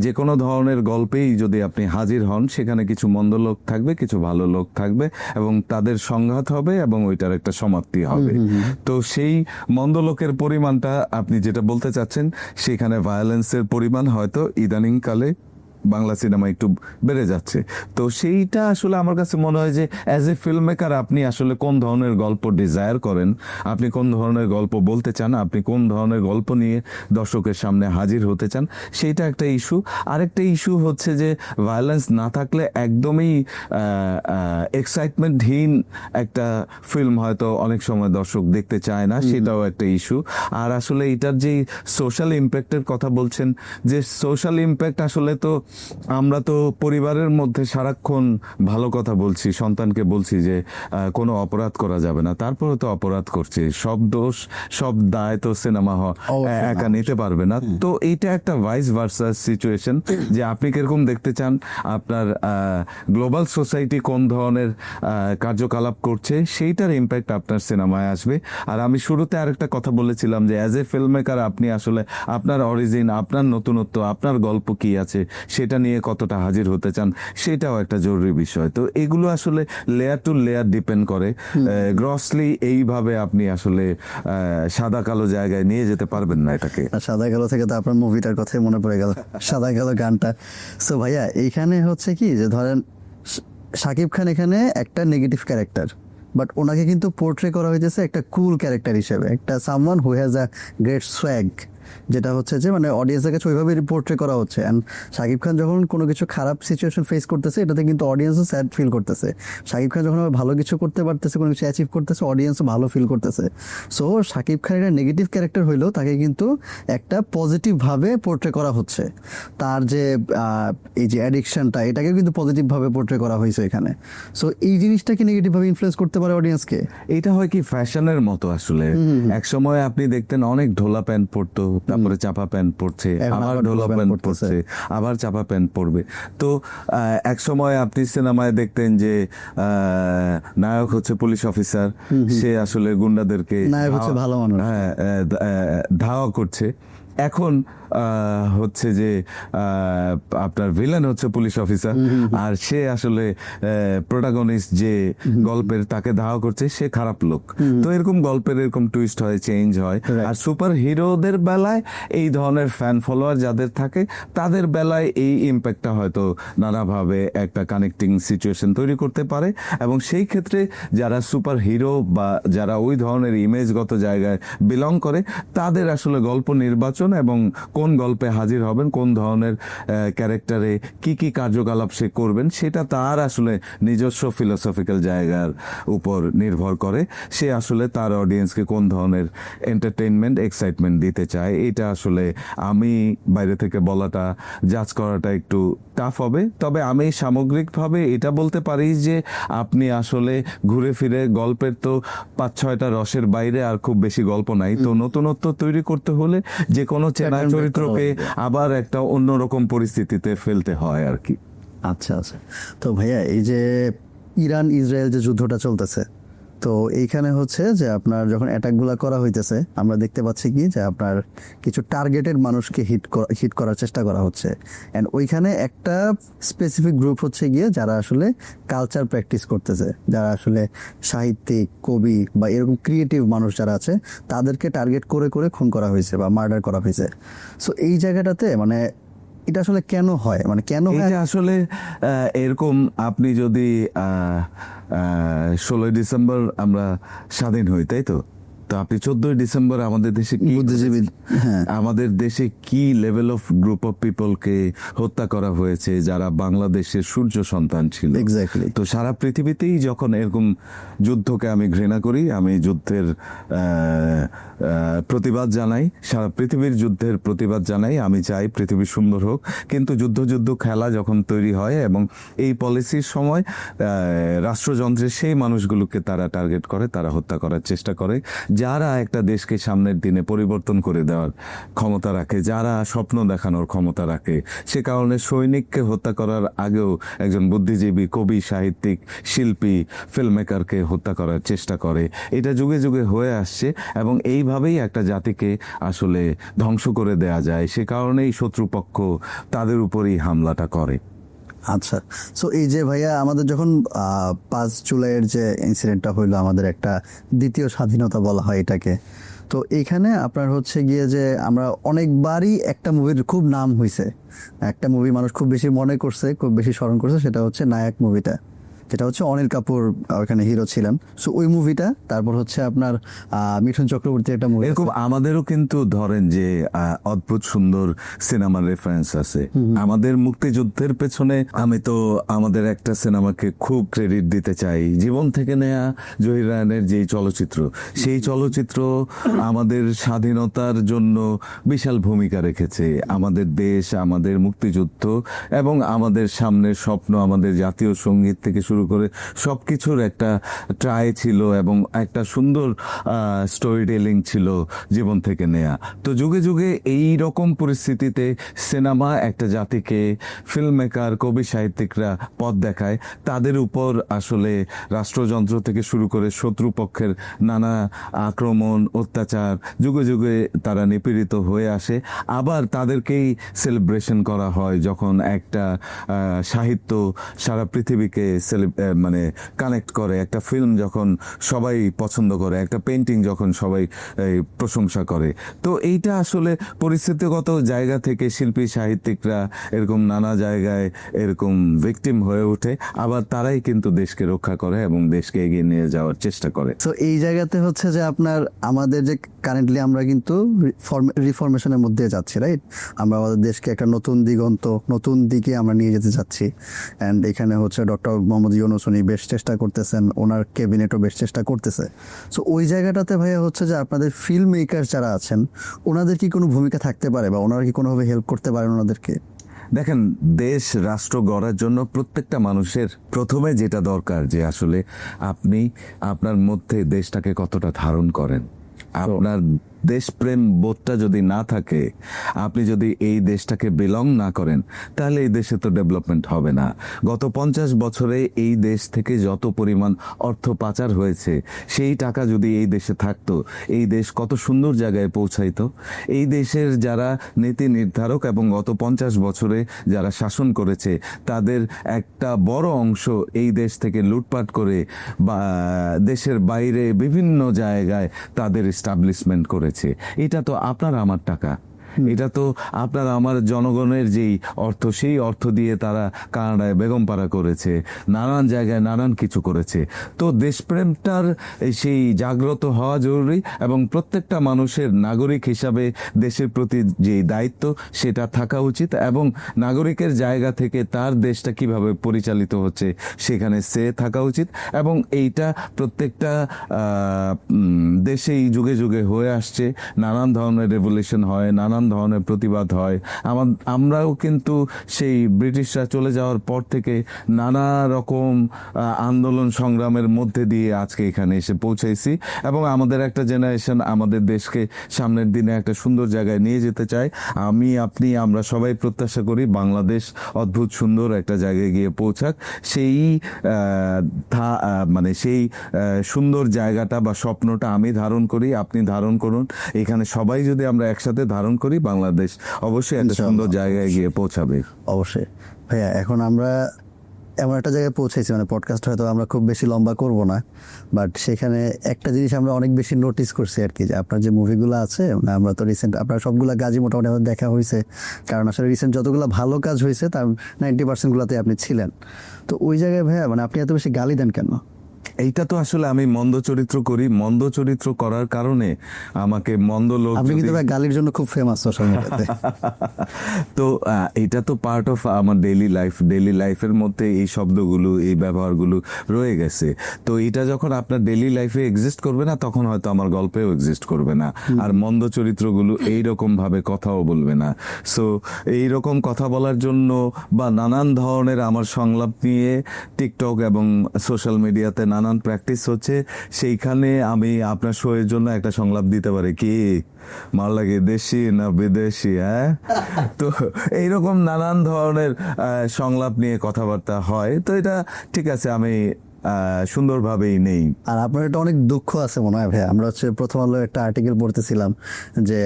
যে কোনো ধরনের গল্পেই যদি আপনি হাজির হন, সেখানে কিছু মন্দ লোক থাকবে, কিছু ভালো লোক থাকবে এবং তাদের সংঘাত হবে এবং ওইটার একটা সমাপ্তি হবে। তো সেই মন্দ লোকের পরিমাণটা আপনি যেটা বলতে চাচ্ছেন, সেখানে ভায়োলেন্সের পরিমাণ হয়তো ইদানিং কালে বাংলা সিনেমা একটু বেড়ে যাচ্ছে। তো সেইটা আসলে আমার কাছে মনে হয় যে অ্যাজ এ ফিল্ম মেকার আপনি আসলে কোন ধরনের গল্প ডিজায়ার করেন, আপনি কোন ধরনের গল্প বলতে চান, আপনি কোন ধরনের গল্প নিয়ে দর্শকের সামনে হাজির হতে চান, সেইটা একটা ইস্যু। আরেকটা ইস্যু হচ্ছে যে ভায়োলেন্স না থাকলে একদমই এক্সাইটমেন্টহীন একটা ফিল্ম হয়তো অনেক সময় দর্শক দেখতে চায় না, সেটাও একটা ইস্যু। আর আসলে এটার যে সোশ্যাল ইম্প্যাক্টের কথা বলছেন, যে সোশ্যাল ইম্প্যাক্ট আসলে তো আমরা তো পরিবারের মধ্যে সারাক্ষণ ভালো কথা বলছি, সন্তানকে বলছি যে কোনো অপরাধ করা যাবে না, তারপরে তো অপরাধ করছে। সব দোষ সব দায় তো সিনেমা একা নিতে পারবে না। তো এইটা একটা ভাইস ভার্সা সিচুয়েশন, যে আপনি কিরকম দেখতে চান, আপনার গ্লোবাল সোসাইটি কোন ধরনের কার্যকলাপ করছে, সেইটার ইম্প্যাক্ট আপনার সিনেমায় আসবে। আর আমি শুরুতে আরেকটা কথা বলেছিলাম যে অ্যাজ এ ফিল্ম মেকার আপনি আসলে আপনার অরিজিন, আপনার নতুনত্ব, আপনার গল্প কি আছে সেটা নিয়ে কতটা হাজির হতে চান, সেটাও একটা জরুরি বিষয়। তো এগুলো আসলে লেয়ার টু লেয়ার ডিপেন্ড করে। গ্রসলি এইভাবে আপনি আসলে সাদা কালো জায়গায় নিয়ে যেতে পারবেন না এটাকে। সাদা কালো থেকে তো আপনার মুভিটার কথাই মনে পড়ে গেল, সাদা কালো গানটা। সো ভাইয়া এইখানে হচ্ছে কি যে ধরেন শাকিব খান এখানে একটা নেগেটিভ ক্যারেক্টার, বাট ওনাকে কিন্তু পোর্ট্রে করা হয়েছে একটা কুল ক্যারেক্টার হিসেবে, একটা someone who has a great swag, যেটা হচ্ছে যে মানে অডিয়েন্সের কাছে ওইভাবে পোর্ট্রে করা হচ্ছে। অ্যান্ড শাকিব খান যখন কোনো কিছু খারাপ সিচুয়েশন ফেস করতেছে, এটাতে কিন্তু অডিয়েন্সও স্যাড ফিল করতেছে। শাকিব খান যখন ভালো কিছু করতে পারতেছে, কোনো কিছু অ্যাচিভ করতেছে, অডিয়েন্সও ভালো ফিল করতেছে। সো শাকিব খান একটা নেগেটিভ ক্যারেক্টার হইলেও তাকে কিন্তু একটা পজিটিভভাবে পোর্ট্রে করা হচ্ছে। তার যে এই যে অ্যাডিকশনটা, এটাকে কিন্তু পজিটিভভাবে পোর্ট্রে করা হয়েছে এখানে। সো এই জিনিসটা কি নেগেটিভভাবে ইনফ্লুয়েন্স করতে পারে অডিয়েন্সকে? এটা হয় কি ফ্যাশনের মতো আসলে। এক সময় আপনি দেখতেন অনেক ঢোলা প্যান্ট পরতো, তারপরে চাপা প্যান্ট পরছে, আবার ঢোলা প্যান্ট পরছে, আবার চাপা প্যান্ট পরবে। তো এক সময় আপনি সিনেমায় দেখতেন যে নায়ক হচ্ছে পুলিশ অফিসার, সে আসলে গুন্ডাদেরকে নায়ক হচ্ছে ভালো মানুষ, ধাওয়া করছে। এখন হচ্ছে যে আপনার ভিলেন হচ্ছে পুলিশ অফিসার, আর সে আসলে প্রোটাগনিস্ট যে গল্পের তাকে ধাওয়া করছে সে খারাপ লোক। তো এরকম গল্পের এরকম টুইস্ট হয়, চেঞ্জ হয়। আর সুপার হিরোদের বেলায় এই ধরনের ফ্যান ফলোয়ার যাদের থাকে, তাদের বেলায় এই ইম্প্যাক্টটা হয়তো নানাভাবে একটা কানেক্টিং সিচুয়েশন তৈরি করতে পারে। এবং সেই ক্ষেত্রে যারা সুপার হিরো বা যারা ওই ধরনের ইমেজগত জায়গায় বিলং করে, তাদের আসলে গল্প নির্বাচন সিলেকশন এবং কোন গল্পে হাজির হবেন, কোন ধরনের ক্যারেক্টারে কি কি কার্যকলাপ সে করবেন, সেটা তার আসলে নিজস্ব ফিলোসফিক্যাল জায়গার উপর নির্ভর করে। সে আসলে তার অডিয়েন্সকে কোন ধরনের এন্টারটেইনমেন্ট, এক্সাইটমেন্ট দিতে চায়, এটা আসলে আমি বাইরে থেকে বলাটা, জাজ করাটা একটু টাফ হবে। তবে আমি সামগ্রিকভাবে এটা বলতে পারি যে আপনি আসলে ঘুরে ফিরে গল্পের তো 5-6টা রসের বাইরে আর খুব বেশি গল্প নাই, তো নতুনত্ব তৈরি করতে হলে যে কোনো চেনা চরিত্রকে আবার একটা অন্যরকম পরিস্থিতিতে ফেলতে হয় আর কি। আচ্ছা আচ্ছা। তো ভাইয়া, এই যে ইরান ইসরায়েল যে যুদ্ধটা চলতেছে, তো এইখানে হচ্ছে যে আপনার যখন অ্যাটাকগুলো করা হইতেছে, আমরা দেখতে পাচ্ছি কি যে আপনার কিছু টার্গেটেড মানুষকে হিট করার চেষ্টা করা হচ্ছে। অ্যান্ড ওইখানে একটা স্পেসিফিক গ্রুপ হচ্ছে গিয়ে যারা আসলে কালচার প্র্যাকটিস করতেছে, যারা আসলে সাহিত্যিক, কবি বা এরকম ক্রিয়েটিভ মানুষ যারা আছে, তাদেরকে টার্গেট করে করে খুন করা হয়েছে বা মার্ডার করা হয়েছে। সো এই জায়গাটাতে মানে এটা আসলে কেন হয়, মানে কেন হয়? এটা আসলে এরকম, আপনি যদি 16ই ডিসেম্বর আমরা স্বাধীন হই, তাই তো? তো আপনি 14ই ডিসেম্বর আমাদের দেশে কি বুদ্ধিজীবী, হ্যাঁ, আমাদের দেশে কি লেভেল অফ গ্রুপ অফ পিপলকে হত্যা করা হয়েছে যারা বাংলাদেশের সূর্য সন্তান ছিল। এক্স্যাক্টলি। তো সারা পৃথিবীতেই যখন এরকম যুদ্ধকে আমি ঘৃণা করি, আমি যুদ্ধের প্রতিবাদ জানাই, সারা পৃথিবীর যুদ্ধের প্রতিবাদ জানাই, আমি চাই পৃথিবী সুন্দর হোক। কিন্তু যুদ্ধ খেলা যখন তৈরি হয় এবং এই পলিসির সময় রাষ্ট্রযন্ত্রের সেই মানুষগুলোকে তারা টার্গেট করে, তারা হত্যা করার চেষ্টা করে, যারা একটা দেশকে সামনের দিনে পরিবর্তন করে দেওয়ার ক্ষমতা রাখে, যারা স্বপ্ন দেখানোর ক্ষমতা রাখে। সে কারণে সৈনিককে হত্যা করার আগেও একজন বুদ্ধিজীবী, কবি, সাহিত্যিক, শিল্পী, ফিল্ম মেকারকে হত্যা করার চেষ্টা করে। এটা যুগে যুগে হয়ে আসছে এবং এইভাবেই একটা জাতিকে আসলে ধ্বংস করে দেয়া যায়। সে কারণেই শত্রুপক্ষ তাদের উপরই হামলাটা করে। আচ্ছা। সো এই যে ভাইয়া, আমাদের যখন 5 জুলাইয়ের যে ইনসিডেন্টটা হইলো, আমাদের একটা দ্বিতীয় স্বাধীনতা বলা হয় এটাকে। তো এইখানে আপনার হচ্ছে গিয়ে যে আমরা অনেকবারই একটা মুভির খুব নাম হয়েছে, একটা মুভি মানুষ খুব বেশি মনে করছে, খুব বেশি স্মরণ করছে, সেটা হচ্ছে নায়ক মুভিটা, যেটা হচ্ছে অনিল কাপুর ওখানে হিরো ছিলেন। সো ওই মুভিটা, তারপর হচ্ছে আপনার মিঠুন চক্রবর্তী একটা মুভি, এরকম আমাদেরও কিন্তু ধরেন যে অদ্ভুত সুন্দর সিনেমার রেফারেন্স আছে আমাদের মুক্তিযুদ্ধের পেছনে। আমি তো আমাদের একটা সিনেমাকে খুব ক্রেডিট দিতে চাই, জীবন থেকে নেয়া জহির রায়হানের যে চলচ্চিত্র, সেই চলচ্চিত্র আমাদের স্বাধীনতার জন্য বিশাল ভূমিকা রেখেছে। আমাদের দেশ, আমাদের মুক্তিযুদ্ধ এবং আমাদের সামনের স্বপ্ন, আমাদের জাতীয় সঙ্গীত থেকে শুরু করে সবকিছুর একটা ট্রাই ছিল এবং একটা সুন্দর স্টোরি টেলিং ছিল জীবন থেকে নেয়া। তো যুগে যুগে এই রকম পরিস্থিতিতে সিনেমা একটা জাতিকে, ফিল্ম মেকার, কবি, সাহিত্যিকরা পথ দেখায়। তাদের উপর আসলে রাষ্ট্রযন্ত্র থেকে শুরু করে শত্রুপক্ষের নানা আক্রমণ, অত্যাচার, যুগে যুগে তারা নিপীড়িত হয়ে আসে। আবার তাদেরকেই সেলিব্রেশন করা হয় যখন একটা সাহিত্য সারা পৃথিবীকে মানে কানেক্ট করে, একটা ফিল্ম যখন সবাই পছন্দ করে, একটা পেন্টিং যখন সবাই প্রশংসা করে। তো এইটা আসলে পরিস্থিতিগত জায়গা থেকে শিল্পী, সাহিত্যিকরা এরকম নানা জায়গায় এরকম ভিকটিম হয়ে ওঠে, আবার তারাই কিন্তু দেশকে রক্ষা করে এবং দেশকে এগিয়ে নিয়ে যাওয়ার চেষ্টা করে। তো এই জায়গাতে হচ্ছে যে আপনার আমাদের যে কারেন্টলি আমরা কিন্তু রিফরমেশনের মধ্যে যাচ্ছি, রাইট? আমরা আমাদের দেশকে একটা নতুন দিগন্ত, নতুন দিকে আমরা নিয়ে যেতে চাচ্ছি। অ্যান্ড এখানে হচ্ছে ডক্টর মোহাম্মদ ইউনূস উনি বেশ চেষ্টা করতেছেন, ওনার ক্যাবিনেটও বেশ চেষ্টা করতেছে। সো ওই জায়গাটাতে ভাইয়া হচ্ছে যে আপনাদের ফিল্ম মেকার যারা আছেন, ওনাদের কি কোনো ভূমিকা থাকতে পারে বা ওনারা কি কোনোভাবে হেল্প করতে পারেন ওনাদেরকে? দেখেন, দেশ রাষ্ট্র গড়ার জন্য প্রত্যেকটা মানুষের প্রথমে যেটা দরকার যে আসলে আপনি আপনার মধ্যে দেশটাকে কতটা ধারণ করেন। আপনার দেশপ্রেম বোধটা যদি না থাকে, আপনি যদি এই দেশটাকে বিলং না করেন, তাহলে এই দেশে তো ডেভেলপমেন্ট হবে না। গত 50 বছরে এই দেশ থেকে যত পরিমাণ অর্থ পাচার হয়েছে, সেই টাকা যদি এই দেশে থাকতো, এই দেশ কত সুন্দর জায়গায় পৌঁছাইতো। এই দেশের যারা নীতি নির্ধারক এবং গত 50 বছরে যারা শাসন করেছে, তাদের একটা বড় অংশ এই দেশ থেকে লুটপাট করে বা দেশের বাইরে বিভিন্ন জায়গায় তাদের এস্টাবলিশমেন্ট করেছে। এটা তো আপনার আমার টাকা। এটা তো আপনার আমার জনগণের যেই অর্থ, সেই অর্থ দিয়ে তারা কানাডায় বেগমপাড়া করেছে, নানান জায়গায় নানান কিছু করেছে। তো দেশপ্রেমটার সেই জাগ্রত হওয়া জরুরি, এবং প্রত্যেকটা মানুষের নাগরিক হিসাবে দেশের প্রতি যে দায়িত্ব সেটা থাকা উচিত, এবং নাগরিকের জায়গা থেকে তার দেশটা কিভাবে পরিচালিত হচ্ছে সেখানে সে থাকা উচিত। এবং এইটা প্রত্যেকটা দেশেই যুগে যুগে হয়ে আসছে। নানান ধরনের রেভলিউশন হয়, নানান ধরনের প্রতিবাদ হয়। আমরাও কিন্তু সেই ব্রিটিশরা চলে যাওয়ার পর থেকে নানা রকম আন্দোলন সংগ্রামের মধ্যে দিয়ে আজকে এখানে এসে পৌঁছেছি, এবং আমাদের একটা জেনারেশন আমাদের দেশকে সামনের দিনে একটা সুন্দর জায়গায় নিয়ে যেতে চায়। আমি, আপনি, আমরা সবাই প্রত্যাশা করি বাংলাদেশ অদ্ভুত সুন্দর একটা জায়গায় গিয়ে পৌঁছাক। সেই মানে সেই সুন্দর জায়গাটা বা স্বপ্নটা আমি ধারণ করি, আপনি ধারণ করুন। এখানে সবাই যদি আমরা একসাথে ধারণ করি, বাংলাদেশ অবশ্যই একটা সুন্দর জায়গায় গিয়ে পৌঁছাবে। অবশ্যই ভাইয়া, এখন আমরা এমন একটা জায়গায় পৌঁছেছি, মানে পডকাস্ট হয়তো আমরা খুব বেশি লম্বা করব না, বাট সেখানে একটা জিনিস আমরা অনেক বেশি নোটিস করছি আর কি, যে আপনার যে মুভিগুলো আছে, মানে আমরা তো রিসেন্ট আপনার সবগুলা কাজই মোটামুটি আমাদের দেখা হয়েছে, কারণ আসলে রিসেন্ট যতগুলো ভালো কাজ হয়েছে তার 90% গুলাতে আপনি ছিলেন। তো ওই জায়গায় ভাইয়া, মানে আপনি এত বেশি গালি দেন কেন? এইটা তো আসলে আমি মন্দ চরিত্র করি, মন্দ চরিত্র করার কারণে আমাকে মন্দ লোক, আপনি কিন্তু ভাই গালির জন্য খুব ফেমাস সোশ্যাল মিডিয়াতে। তো এটা তো পার্ট অফ আমার ডেইলি লাইফের মধ্যে এই শব্দগুলো, এই ব্যবহারগুলো রয়ে গেছে। তো এটা যখন আপনার ডেইলি লাইফে এক্সিস্ট করবে না, তখন হয়তো আমার গল্পেও এক্সিস্ট করবে না, আর মন্দ চরিত্রগুলো এইরকম ভাবে কথাও বলবে না। সো এইরকম কথা বলার জন্য বা নানান ধরনের আমার সংলাপ নিয়ে টিকটক এবং সোশ্যাল মিডিয়াতে নানান প্র্যাকটিস হচ্ছে। সেইখানে আমি আপনার শো এর জন্য একটা সংলাপ দিতে পারি, কি মাল লাগে দেশি না বিদেশি, হ্যাঁ? তো এইরকম নানান ধরনের সংলাপ নিয়ে কথাবার্তা হয়। তো এটা ঠিক আছে, আমি সুন্দরভাবেই নেই। আর আপনার এটা অনেক দুঃখ আছে মনে হয় ভাই। আমরা হচ্ছে প্রথম আলো একটা আর্টিকেল পড়তেছিলাম যে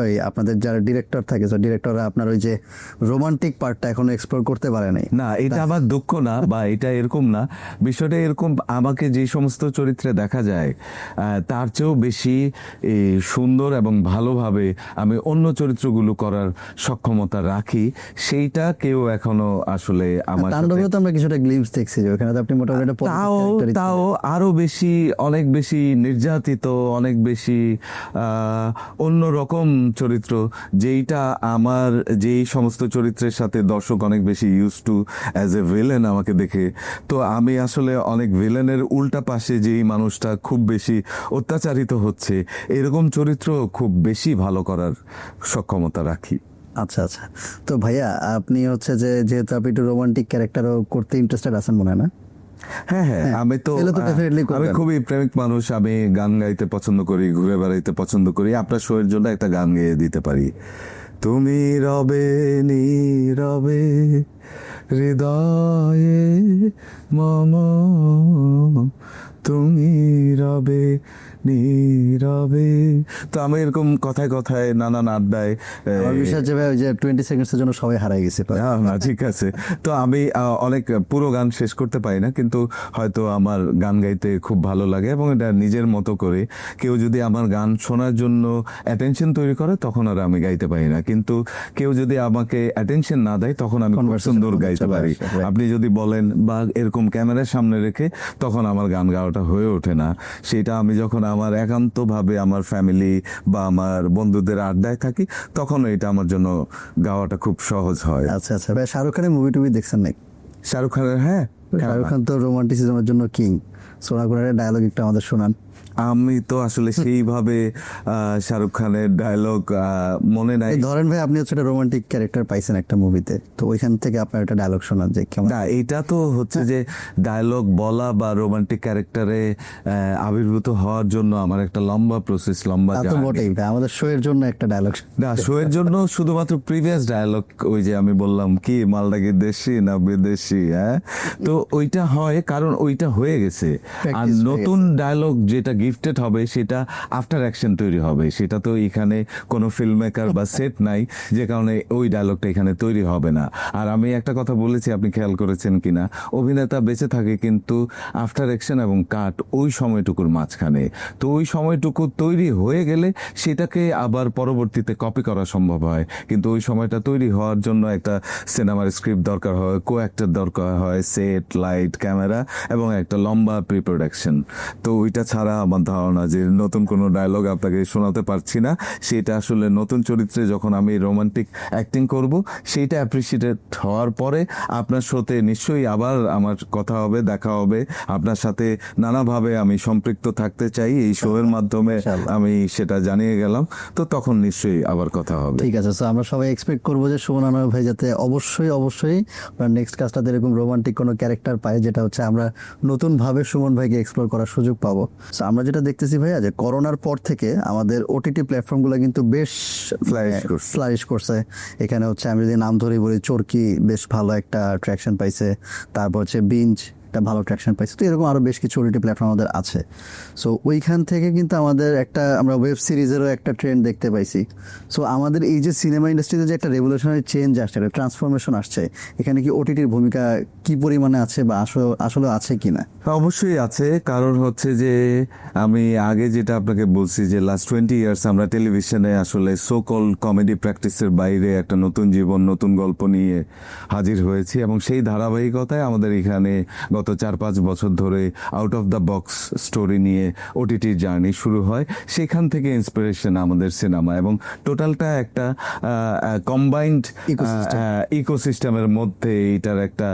ওই আপনাদের যারা ডিরেক্টর থাকে, ডিরেক্টররা আপনার ওই যে রোমান্টিক পার্টটা এখনো এক্সপ্লোর করতে পারে নাই। না, এটা আমার দুঃখ না, বা এটা এরকম না। বিষয়টা এরকম, আমাকে যে সমস্ত চরিত্রে দেখা যায় তার চেয়েও বেশি সুন্দর এবং ভালোভাবে আমি অন্য চরিত্রগুলো করার সক্ষমতা রাখি। সেইটা কেউ এখনো আসলে আমার তাণ্ডবেও তো আমরা কিছুটা গ্লিমস দেখছি, যে ওখানে তো আপনি মোটামুটি তাও আরো বেশি, অনেক বেশি নির্যাতিত, অনেক বেশি অন্যরকম চরিত্র, যেইটা আমার যেই সমস্ত চরিত্রের সাথে দর্শক অনেক বেশি use to as a villain আমাকে দেখে। তো আমি আসলে অনেক ভিলেনের উল্টা পাশে যেই মানুষটা খুব বেশি অত্যাচারিত হচ্ছে, এরকম চরিত্র খুব বেশি ভালো করার সক্ষমতা রাখি। আচ্ছা আচ্ছা। তো ভাইয়া, আপনি হচ্ছে যে যেহেতু আপনি একটু রোমান্টিক ক্যারেক্টারও করতে ইন্টারেস্টেড আছেন মনে হয় না? হ্যাঁ, আমি তো definitely করবেন। আমি খুবই প্রেমিক মানুষ। আমি গান গাইতে পছন্দ করি, ঘুরে বেড়াইতে পছন্দ করি। আপনার শো এর জন্য একটা গান গেয়ে দিতে পারি। তুমি রবে নীরবে হৃদয়ে মম, তুমি রবে নীরবে। তো আমি এরকম কথায় কথায় নানান আড্ডায় আমার বিশ্বাস যে ভাই ওই যে 20 সেকেন্ডসের জন্য সবাই হারাই গেছে। না, ঠিক আছে। তো আমি অনেক পুরো গান শেষ করতে পারি না, কিন্তু হয়তো আমার গান গাইতে খুব ভালো লাগে, এবং এটা নিজের মতো করে। কেউ যদি আমার গান শোনার জন্য অ্যাটেনশন তৈরি করে, তখন আর আমি গাইতে পারি না। কিন্তু কেউ যদি আমাকে অ্যাটেনশন না দেয়, তখন আমি খুব সুন্দর গাইতে পারি। আপনি যদি বলেন বা এরকম ক্যামেরার সামনে রেখে, তখন আমার গান গাওয়াটা হয়ে ওঠে না। সেটা আমি যখন আমার একান্ত ভাবে আমার ফ্যামিলি বা আমার বন্ধুদের আড্ডায় থাকি, তখন এটা আমার জন্য গাওয়াটা খুব সহজ হয়। আচ্ছা আচ্ছা ভাই, শাহরুখ খানের মুভি টুভি দেখছেন নাকি? শাহরুখ খানের, হ্যাঁ, শাহরুখ খান তো রোমান্টিসিজমের জন্য কিং। সোনাগুড়ারের ডায়লগ একটা আমাদের শোনান। আমি তো আসলে সেইভাবে শাহরুখ খানের ডায়লগ মনে নাই। ধরেন ভাই, আপনি হচ্ছে একটা রোমান্টিক ক্যারেক্টার পাইছেন একটা মুভিতে, তো ওইখান থেকে আপনার একটা ডায়লগ শোনান যে কেমন। না, এটা তো হচ্ছে যে ডায়লগ বলা বা রোমান্টিক ক্যারেক্টারে আবির্ভূত হওয়ার জন্য আমার একটা লম্বা প্রসেস, লম্বা তো বটেই ভাই, আমাদের শো এর জন্য একটা ডায়লগ। না, শো এর জন্য শুধুমাত্র প্রিভিয়াস ডায়লগ, ওই যে আমি বললাম কি মালটাকে দেশি না বিদেশি, হ্যাঁ? তো ওইটা হয় কারণ ওইটা হয়ে গেছে। আর নতুন ডায়লগ যেটা যেটা গিফটেড হবে সেটা আফটার অ্যাকশন তৈরি হবে, সেটা তো এখানে কোনো ফিল্ম মেকার বা সেট নাই, যে কারণে ওই ডায়লগটা এখানে তৈরি হবে না। আর আমি একটা কথা বলেছি, আপনি খেয়াল করেছেন কিনা, অভিনেতা বেঁচে থাকে কিন্তু আফটার অ্যাকশন এবং কাট ওই সময়টুকুর মাঝখানে। তো ওই সময়টুকু তৈরি হয়ে গেলে সেটাকে আবার পরবর্তীতে কপি করা সম্ভব হয়, কিন্তু ওই সময়টা তৈরি হওয়ার জন্য একটা সিনেমার স্ক্রিপ্ট দরকার হয়, কো অ্যাক্টর দরকার হয়, সেট, লাইট, ক্যামেরা এবং একটা লম্বা প্রি প্রোডাকশন। তো ওইটা ছাড়া আমার ধারণা যে নতুন কোনো ডায়লগ আপনাকে শোনাতে পারছি না, সেটা আসলে নতুন চরিত্রে যখন আমি রোমান্টিক অ্যাক্টিং করব সেইটা অ্যাপ্রিসিয়েটেড হওয়ার পরে আপনার সাথে নিশ্চয়ই আবার আমার কথা হবে, দেখা হবে আপনার সাথে। নানাভাবে আমি সম্পৃক্ত থাকতে চাই এই শো এর মাধ্যমে, আমি সেটা জানিয়ে গেলাম। তো তখন নিশ্চয়ই আবার কথা হবে। ঠিক আছে, সো আমরা সবাই এক্সপেক্ট করবো যে সুমন আনোয়ার ভাই যাতে অবশ্যই নেক্সট কাজটাতে এরকম রোমান্টিক কোনো ক্যারেক্টার পায়, যেটা হচ্ছে আমরা নতুন ভাবে সুমন ভাইকে এক্সপ্লোর করার সুযোগ পাবো। সো আমরা যেটা দেখতেছি ভাইয়া, যে করোনার পর থেকে আমাদের ওটিটি প্ল্যাটফর্মগুলো কিন্তু বেশ ফ্লারিশ করছে। এখানে হচ্ছে আমি যদি নাম ধরেই বলি, চরকি বেশ ভালো একটা ট্র্যাকশন পাইছে, তারপর হচ্ছে বিঞ্জ একটা ভালো ট্র্যাকশন পাইছে। তো এরকম আরো বেশ কিছু ওটিটি প্ল্যাটফর্ম আমাদের আছে। সো ওইখান থেকে কিন্তু আমাদের আমরা ওয়েব সিরিজেরও একটা ট্রেন্ড দেখতে পাইছি। সো আমাদের এই যে সিনেমা ইন্ডাস্ট্রিতে যে একটা রেভলিউশনারি চেঞ্জ আসছে, একটা ট্রান্সফরমেশন আসছে, এখানে কি ওটিটির ভূমিকা কি পরিমাণে আছে বা আসলে আছে কিনা? অবশ্যই আছে, কারণ হচ্ছে যে আমি আগে যেটা আপনাকে বলছি যে লাস্ট 20 ইয়ার্স আমরা টেলিভিশনে আসলে সো কল কমেডি প্র্যাকটিসের বাইরে একটা নতুন জীবন, নতুন গল্প নিয়ে হাজির হয়েছি, এবং সেই ধারাবাহিকতায় আমাদের এখানে গত 4-5 বছর ধরে out of the box story নিয়ে ওটিটি জার্নি শুরু হয়। সেখান থেকে ইন্সপিরেশন আমাদের সিনেমা, এবং টোটালটা একটা কম্বাইন্ড ইকোসিস্টেমের মধ্যে, এটার একটা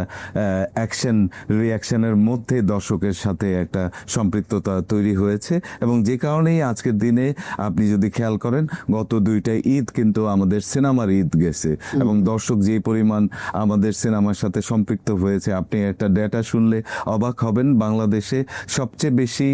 অ্যাকশন রিয়াকশনের মধ্যে দর্শকের সাথে একটা সম্পৃক্ততা তৈরি হয়েছে। এবং যে কারণেই আজকের দিনে আপনি যদি খেয়াল করেন, গত 2টা ঈদ কিন্তু আমাদের সিনেমার ঈদ গেছে, এবং দর্শক যে পরিমাণ আমাদের সিনেমার সাথে সম্পৃক্ত হয়েছে, আপনি একটা ডেটা শুনলে অবাক হবেন। বাংলাদেশে সবচেয়ে বেশি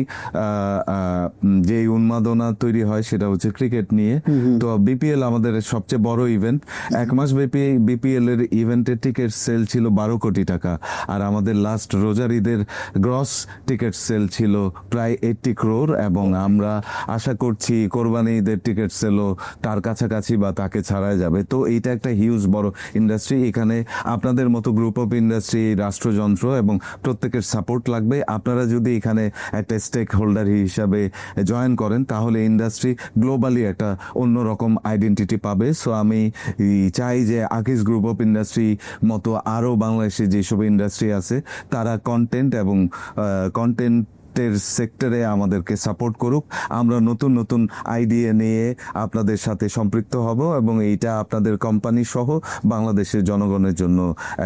যে উন্মাদনা তৈরি হয় সেটা হচ্ছে ক্রিকেট নিয়ে। তো বিপিএল আমাদের সবচেয়ে বড় ইভেন্ট, 1 মাস ব্যাপী বিপিএল এর ইভেন্টের টিকিট সেল ছিল 12 কোটি টাকা, আর আমাদের লাস্ট রোজার ঈদের গ্রস টিকিট সেল ছিল প্রায় 80 crore, এবং আমরা আশা করছি কোরবানি ঈদের টিকিট সেলও তার কাছাকাছি বা তাকে ছাড়াই যাবে। তো এইটা একটা হিউজ বড় ইন্ডাস্ট্রি, এখানে আপনাদের মতো গ্রুপ অফ ইন্ডাস্ট্রি, রাষ্ট্রযন্ত্র এবং প্রত্যেকের সাপোর্ট লাগবে। আপনারা যদি এখানে একটা স্টেক হোল্ডার হিসাবে জয়েন করেন, তাহলে ইন্ডাস্ট্রি গ্লোবালি একটা অন্যরকম আইডেন্টিটি পাবে। সো আমি চাই যে আকিজ গ্রুপ অফ ইন্ডাস্ট্রি মতো আরও বাংলাদেশে যেসব ইন্ডাস্ট্রি আছে, তারা কন্টেন্ট এবং কন্টেন্টের সেক্টরে আমাদেরকে সাপোর্ট করুক। আমরা নতুন নতুন আইডিয়া নিয়ে আপনাদের সাথে সম্পৃক্ত হব, এবং এইটা আপনাদের কোম্পানি সহ বাংলাদেশের জনগণের জন্য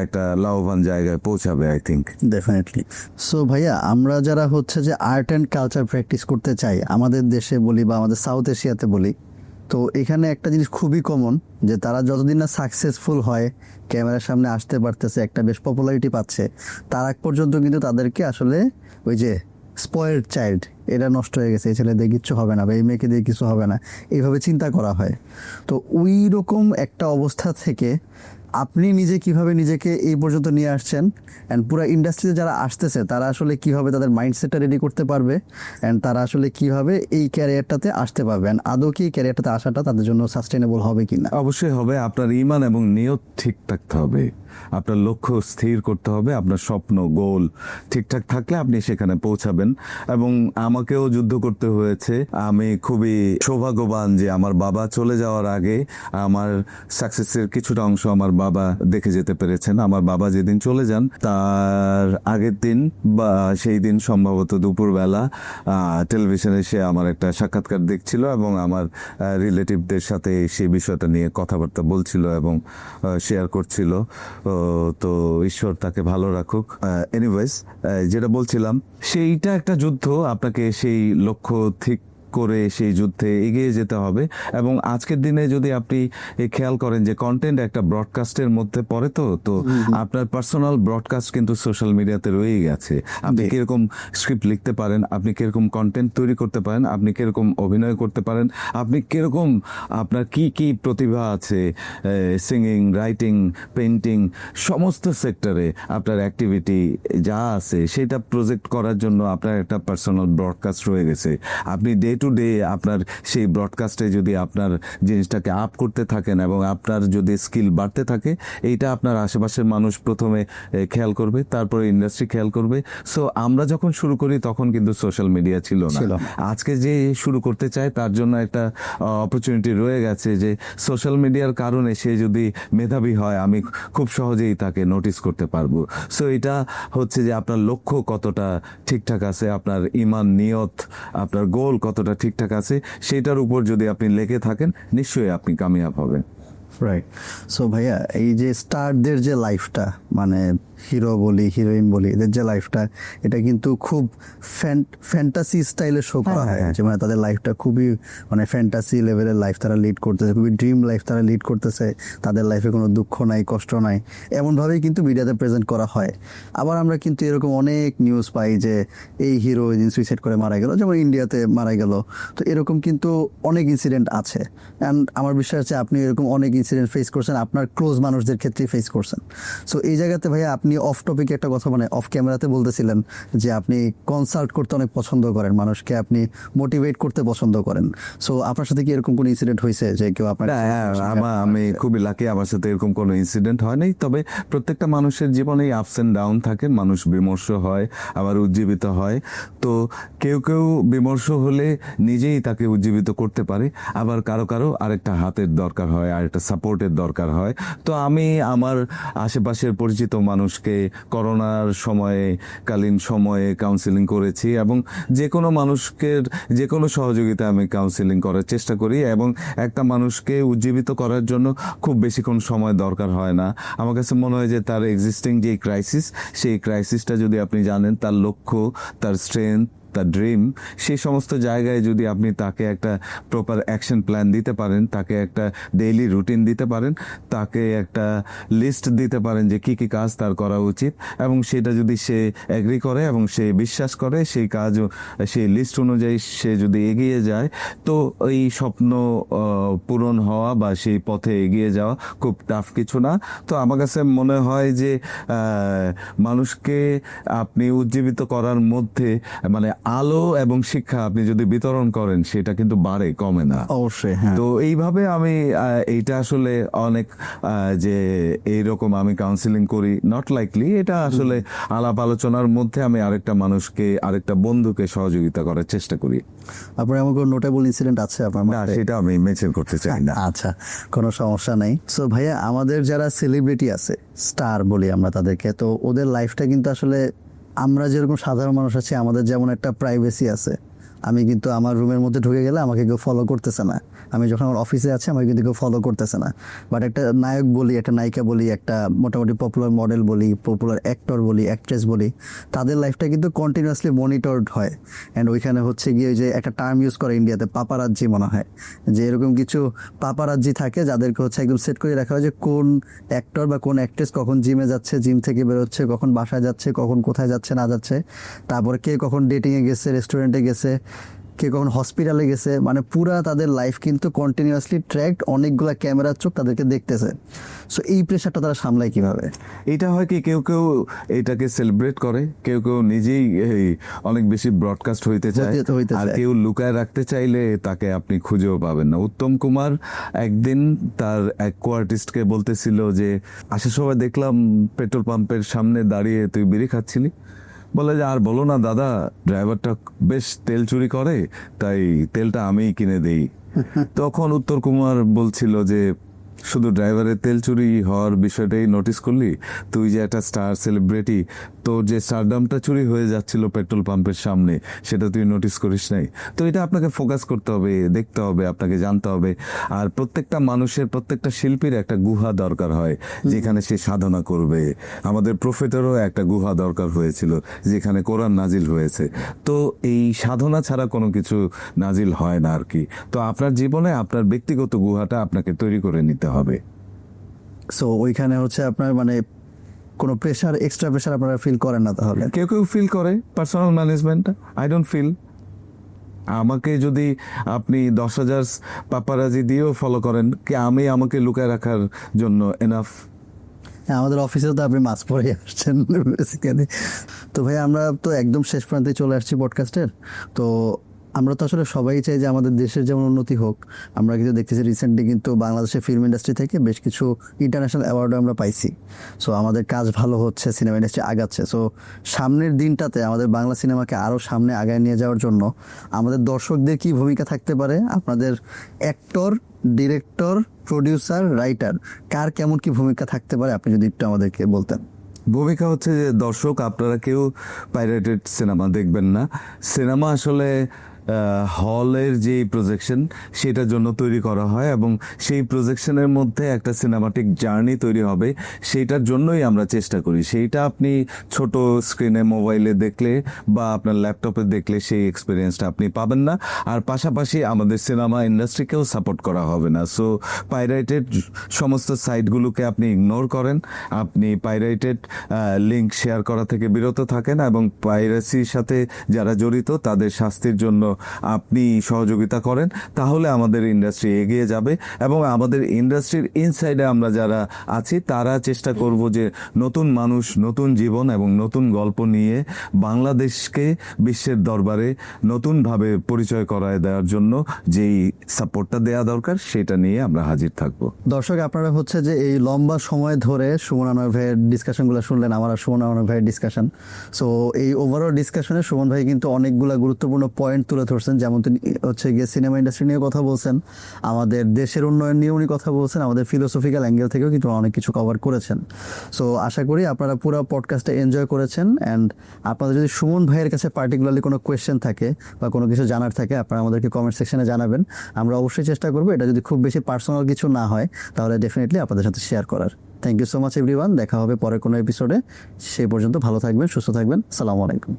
একটা লাভবান জায়গায় পৌঁছাবে, আই থিঙ্ক। ডেফিনেটলি। সো ভাইয়া, আমরা যারা হচ্ছে যে আর্ট অ্যান্ড কালচার প্র্যাকটিস করতে চাই, আমাদের দেশে বলি বা আমাদের সাউথ এশিয়াতে বলি, তো এখানে একটা জিনিস খুবই কমন, যে তারা যতদিন না সাকসেসফুল হয়, ক্যামেরার সামনে আসতে পারতেছে, একটা বেশ পপুলারিটি পাচ্ছে, তার আগ পর্যন্ত কিন্তু তাদেরকে আসলে ওই যে স্পয়েলড চাইল্ড, এটা নষ্ট হয়ে গেছে, এই ছেলে দিয়ে কিচ্ছু হবে না বা এই মেয়েকে দিয়ে কিছু হবে না, এইভাবে চিন্তা করা হয়। তো ওই রকম একটা অবস্থা থেকে আপনি নিজে কিভাবে নিজেকে এই পর্যন্ত নিয়ে আসছেন, অ্যান্ড পুরো ইন্ডাস্ট্রিতে যারা আসতেছে তারা আসলে কিভাবে তাদের মাইন্ডসেটটা রেডি করতে পারবে, অ্যান্ড তারা আসলে কিভাবে এই ক্যারিয়ারটাতে আসতে পারবে, অ্যান্ড আদৌ কি এই ক্যারিয়ারটাতে আসাটা তাদের জন্য সাস্টেনেবল হবে কিনা? অবশ্যই হবে। আপনার ঈমান এবং নিয়ত ঠিক থাকতে হবে, আপনার লক্ষ্য স্থির করতে হবে, আপনার স্বপ্ন গোল ঠিকঠাক থাকলে আপনি সেখানে পৌঁছাবেন। এবং আমাকেও যুদ্ধ করতে হয়েছে। আমি খুবই সৌভাগ্যবান যে আমার বাবা চলে যাওয়ার আগে আমার সাকসেসের কিছুটা অংশ আমার বাবা দেখে যেতে পেরেছেন। আমার বাবা যেদিন চলে যান তার আগের দিন বা সেই দিন সম্ভবত দুপুরবেলা টেলিভিশনে সে আমার একটা সাক্ষাৎকার দেখছিল, এবং আমার রিলেটিভদের সাথে সেই বিষয়টা নিয়ে কথাবার্তা বলছিল এবং শেয়ার করছিল। তো ঈশ্বর তাকে ভালো রাখুক। এনিওয়েজ, যেটা বলছিলাম, সেইটা একটা যুদ্ধ। আপনাকে সেই লক্ষ্য ঠিক করে সেই যুদ্ধে এগিয়ে যেতে হবে। এবং আজকের দিনে যদি আপনি খেয়াল করেন যে কন্টেন্ট একটা ব্রডকাস্টের মধ্যে পড়ে, তো আপনার পার্সোনাল ব্রডকাস্ট কিন্তু সোশ্যাল মিডিয়াতে রয়েই গেছে। আপনি কিরকম স্ক্রিপ্ট লিখতে পারেন, আপনি কিরকম কন্টেন্ট তৈরি করতে পারেন, আপনি কিরকম অভিনয় করতে পারেন, আপনি কিরকম আপনার কি কি প্রতিভা আছে, সিঙ্গিং, রাইটিং, পেইন্টিং, সমস্ত সেক্টরে আপনার অ্যাক্টিভিটি যা আছে সেটা প্রজেক্ট করার জন্য আপনার একটা পার্সোনাল ব্রডকাস্ট রয়ে গেছে। আপনি ডে টু ডে আপনার সেই ব্রডকাস্টে যদি আপনার জিনিসটাকে আপ করতে থাকেন এবং আপনার যদি স্কিল বাড়তে থাকে, এইটা আপনার আশেপাশের মানুষ প্রথমে খেয়াল করবে, তারপরে ইন্ডাস্ট্রি খেয়াল করবে। সো আমরা যখন শুরু করি তখন কিন্তু সোশ্যাল মিডিয়া ছিল না। আজকে যে শুরু করতে চায় তার জন্য একটা অপরচুনিটি রয়ে গেছে যে সোশ্যাল মিডিয়ার কারণে সে যদি মেধাবী হয় আমি খুব সহজেই তাকে নোটিস করতে পারবো। সো এটা হচ্ছে যে আপনার লক্ষ্য কতটা ঠিকঠাক আছে, আপনার ইমান, নিয়ত, আপনার গোল কতটা ঠিকঠাক আছে, সেটার উপর যদি আপনি লেগে থাকেন নিশ্চয়ই আপনি কামিয়াব হবেন। রাইট। সো ভাইয়া, এই যে স্টারদের যে লাইফটা, মানে হিরো বলি, হিরোইন বলি, এদের যে লাইফটা, এটা কিন্তু খুব ফ্যান্টাসি স্টাইলে শো করা হয়। যে মানে তাদের লাইফটা খুবই মানে ফ্যান্টাসি লেভেলের লাইফ তারা লিড করতেছে, খুবই ড্রিম লাইফ তারা লিড করতেছে, তাদের লাইফে কোনো দুঃখ নাই, কষ্ট নাই, এমনভাবেই কিন্তু মিডিয়াতে প্রেজেন্ট করা হয়। আবার আমরা কিন্তু এরকম অনেক নিউজ পাই যে এই হিরো ওই দিন সুইসাইড করে মারা গেল, যেমন ইন্ডিয়াতে মারা গেল। তো এরকম কিন্তু অনেক ইনসিডেন্ট আছে। অ্যান্ড আমার বিশ্বাস আছে আপনি এরকম অনেক ইনসিডেন্ট ফেস করছেন, আপনার ক্লোজ মানুষদের ক্ষেত্রেই ফেস করছেন। সো এই জায়গাতে ভাইয়া আপনি অফ টপিকে একটা কথা, মানে অফ ক্যামেরাতে বলতেছিলেন যে আপনি কনসাল্ট করতে অনেক পছন্দ করেন, মানুষকে আপনি মোটিভেট করতে পছন্দ করেন। সো আপনার সাথে কি এরকম কোনো ইনসিডেন্ট হয়েছে যে কেউ আপনার? আমি খুবই লাকি, আমার সাথে এরকম কোনো ইনসিডেন্ট হয় নাই। তবে প্রত্যেকটা মানুষের জীবনেই আপস এন্ড ডাউন থাকে, মানুষ বিমর্ষ হয় আবার উজ্জীবিত হয়। তো কেউ কেউ বিমর্ষ হলে নিজেই তাকে উজ্জীবিত করতে পারে, আবার কারো কারো আরেকটা হাতের দরকার হয়, আরেকটা সাপোর্টের দরকার হয়। তো আমি আমার আশেপাশের পরিচিত মানুষকে করোনার কালীন সময়ে কাউন্সিলিং করেছি, এবং যে কোনো মানুষকে যে কোনো সহযোগিতা আমি কাউন্সিলিং করার চেষ্টা করি। এবং একটা মানুষকে উজ্জীবিত করার জন্য খুব বেশিক্ষণ সময় দরকার হয় না। আমার কাছে মনে হয় যে তার এক্সিস্টিং যে ক্রাইসিস, সেই ক্রাইসিসটা যদি আপনি জানেন, তার লক্ষ্য, তার স্ট্রেংথ, তার ড্রিম, সেই সমস্ত জায়গায় যদি আপনি তাকে একটা প্রপার অ্যাকশন প্ল্যান দিতে পারেন, তাকে একটা ডেইলি রুটিন দিতে পারেন, তাকে একটা লিস্ট দিতে পারেন যে কি কি কাজ তার করা উচিত, এবং সেটা যদি সে এগ্রি করে এবং সে বিশ্বাস করে সেই কাজ, সেই লিস্ট অনুযায়ী সে যদি এগিয়ে যায়, তো এই স্বপ্ন পূরণ হওয়া বা সেই পথে এগিয়ে যাওয়া খুব টাফ কিছু না। তো আমার কাছে মনে হয় যে মানুষকে আপনি উজ্জীবিত করার মধ্যে মানে আলো এবং শিক্ষা আপনি যদি বিতরণ করেন, সেটা কিন্তু বাড়ে, কমে না। অবশ্যই। তো এইভাবে আমি এইটা আসলে অনেক যে এইরকম আমি কাউন্সিলিং করি, নট লাইকলি, এটা আসলে আলাপ আলোচনার মধ্যে আমি আরেকটা মানুষকে, আরেকটা বন্ধুকে সহযোগিতা করার চেষ্টা করি। আপনার এমন কোনো নোটেবল ইনসিডেন্ট আছে আপনার? না, সেটা আমি মেনশন করতে চাই না। আচ্ছা, কোনো সমস্যা নাই। সো ভাইয়া, আমাদের যারা সেলিব্রিটি আছে, স্টার বলি আমরা তাদেরকে, তো ওদের লাইফটা কিন্তু আসলে আমরা যেরকম সাধারণ মানুষ আছি, আমাদের যেমন একটা প্রাইভেসি আছে। আমি কিন্তু আমার রুমের মধ্যে ঢুকে গেলে আমাকে কেউ ফলো করতেছে না, আমি যখন আমার অফিসে আছি আমাকে কিন্তু কেউ ফলো করতেছে না। বাট একটা নায়ক বলি, একটা নায়িকা বলি, একটা মোটামুটি পপুলার মডেল বলি, পপুলার অ্যাক্টর বলি, অ্যাক্ট্রেস বলি, তাদের লাইফটা কিন্তু কন্টিনিউয়াসলি মনিটরড হয়। অ্যান্ড ওইখানে হচ্ছে গিয়ে যে একটা টার্ম ইউজ করে ইন্ডিয়াতে, পাপারাজ্জি মনে হয়, যে এরকম কিছু পাপারাজ্জি থাকে যাদেরকে হচ্ছে একদম সেট করে রাখা হয় যে কোন অ্যাক্টর বা কোন অ্যাক্ট্রেস কখন জিমে যাচ্ছে, জিম থেকে বেরোচ্ছে, কখন বাসায় যাচ্ছে, কখন কোথায় যাচ্ছে না যাচ্ছে, তারপরে কে কখন ডেটিংয়ে গেছে, রেস্টুরেন্টে গেছে, কে কখন হসপিটালে গেছে, মানে পুরা তাদের লাইফ কিন্তু কন্টিনিউয়াসলি ট্র্যাকড, অনেকগুলা ক্যামেরার চোখ তাদেরকে দেখতেছে। সো এই প্রেশারটা তারা সামলায় কিভাবে? এটা হয় কি, কেউ কেউ এটাকে সেলিব্রেট করে, কেউ কেউ নিজেই অনেক বেশি ব্রডকাস্ট হইতে চায়, আর কেউ লুকায় রাখতে চাইলে তাকে আপনি খুঁজেও পাবেন না। উত্তম কুমার একদিন তার এক কো আর্টিস্টকে বলতেছিল যে আসার সময় দেখলাম পেট্রোল পাম্পের সামনে দাঁড়িয়ে তুই বিড়ি খাচ্ছিলি। বলে যে আর বলো না দাদা, ড্রাইভারটা বেশ তেল চুরি করে, তাই তেলটা আমিই কিনে দেই। তখন উত্তম কুমার বলছিল যে শুধু ড্রাইভারের তেল চুরি হওয়ার বিষয়টাই নোটিস করলি? তুই যে একটা স্টার সেলিব্রিটি, তোর যে স্টারডামটা চুরি হয়ে যাচ্ছিল পেট্রোল পাম্পের সামনে, সেটা তুই নোটিস করিস নাই? তো এটা আপনাকে ফোকাস করতে হবে, দেখতে হবে, আপনাকে জানতে হবে। আর প্রত্যেকটা মানুষের, প্রত্যেকটা শিল্পীর একটা গুহা দরকার হয় যেখানে সে সাধনা করবে। আমাদের প্রফেটেরও একটা গুহা দরকার হয়েছিল যেখানে কোরআন নাজিল হয়েছে। তো এই সাধনা ছাড়া কোনো কিছু নাজিল হয় না আর কি। তো আপনার জীবনে আপনার ব্যক্তিগত গুহাটা আপনাকে তৈরি করে নিতে হবে। সো ওইখানে হচ্ছে আপনার মানে কোনো প্রেশার, এক্সট্রা প্রেশার আপনারা ফিল করেন না তাহলে? কেউ কেউ ফিল করে personal management, I don't feel. আমাকে যদি আপনি 10,000 পাপারাজি দিয়েও ফলো করেন, কি আমি আমাকে লুকায় রাখার জন্য এনাফ? হ্যাঁ, আমাদের অফিসেও তো আপনি মাস্ক পরে আসছেন বেসিক্যালি। তো ভাই আমরা তো একদম শেষ প্রান্তে চলে আসছি পডকাস্টের। তো আমরা তো আসলে সবাই চাই যে আমাদের দেশের যেমন উন্নতি হোক। আমরা কিন্তু দেখতেছি রিসেন্টলি কিন্তু বাংলাদেশের ফিল্ম ইন্ডাস্ট্রি থেকে বেশ কিছু ইন্টারন্যাশনাল অ্যাওয়ার্ডও আমরা পাইছি। সো আমাদের কাজ ভালো হচ্ছে, সিনেমা ইন্ডাস্ট্রি আগাচ্ছে। সো সামনের দিনটাতে আমাদের বাংলা সিনেমাকে আরও সামনে আগায় নিয়ে যাওয়ার জন্য আমাদের দর্শকদের কি ভূমিকা থাকতে পারে? আপনাদের অ্যাক্টর, ডিরেক্টর, প্রডিউসার, রাইটার কার কেমন কি ভূমিকা থাকতে পারে আপনি যদি একটু আমাদেরকে বলতেন। ভূমিকা হচ্ছে যে দর্শক আপনারা কেউ পাইরেটেড সিনেমা দেখবেন না। সিনেমা আসলে হলের যে প্রজেকশন সেটার জন্য তৈরি করা হয় এবং সেই প্রজেকশনের মধ্যে একটা সিনেমাটিক জার্নি তৈরি হবে, সেইটার জন্যই আমরা চেষ্টা করি। সেইটা আপনি ছোট স্ক্রিনে মোবাইলে দেখলে বা আপনার ল্যাপটপে দেখলে সেই এক্সপিরিয়েন্সটা আপনি পাবেন না। আর পাশাপাশি আমাদের সিনেমা ইন্ডাস্ট্রিকেও সাপোর্ট করা হবে না। সো পাইরেটেড সমস্ত সাইটগুলোকে আপনি ইগনোর করেন, আপনি পাইরেটেড লিঙ্ক শেয়ার করা থেকে বিরত থাকেন এবং পাইরেসির সাথে যারা জড়িত তাদের শাস্তির জন্য আপনি সহযোগিতা করেন। তাহলে আমাদের ইন্ডাস্ট্রি এগিয়ে যাবে এবং আমাদের ইন্ডাস্ট্রির ইনসাইডে আমরা যারা আছি তারা চেষ্টা করব যে নতুন মানুষ, নতুন জীবন এবং নতুন গল্প নিয়ে বাংলাদেশকে বিশ্বের দরবারে নতুনভাবে পরিচয় করায় দেওয়ার জন্য যেই সাপোর্টটা দেওয়া দরকার সেটা নিয়ে আমরা হাজির থাকবো। দর্শক আপনারা হচ্ছে যে এই লম্বা সময় ধরে সুমন আনোয়ার ভাইয়ের ডিসকাশনগুলো শুনলেন, আমার আর সুমন আনোয়ার ভাইয়ের ডিসকাশন। সো এই ওভারঅল ডিসকাশনে সুমন ভাই কিন্তু অনেকগুলো গুরুত্বপূর্ণ পয়েন্ট তুলে ধরছেন। যেমন তিনি হচ্ছে গিয়ে সিনেমা ইন্ডাস্ট্রি নিয়ে কথা বলছেন, আমাদের দেশের উন্নয়ন নিয়ে উনি কথা বলছেন, আমাদের ফিলোসফিক্যাল অ্যাঙ্গেল থেকেও কিন্তু অনেক কিছু কভার করেছেন। সো আশা করি আপনারা পুরো পডকাস্টটা এনজয় করেছেন। অ্যান্ড আপনাদের যদি সুমন ভাইয়ের কাছে পার্টিকুলারলি কোনো কোয়েশ্চেন থাকে বা কোনো কিছু জানার থাকে আপনারা আমাদেরকে কমেন্ট সেকশনে জানাবেন। আমরা অবশ্যই চেষ্টা করবো, এটা যদি খুব বেশি পার্সোনাল কিছু না হয় তাহলে ডেফিনেটলি আপনাদের সাথে শেয়ার করার। Thank you so much everyone. দেখা হবে পরের কোনো এপিসোডে। সেই পর্যন্ত ভালো থাকবেন, সুস্থ থাকবেন। আসসালামু আলাইকুম।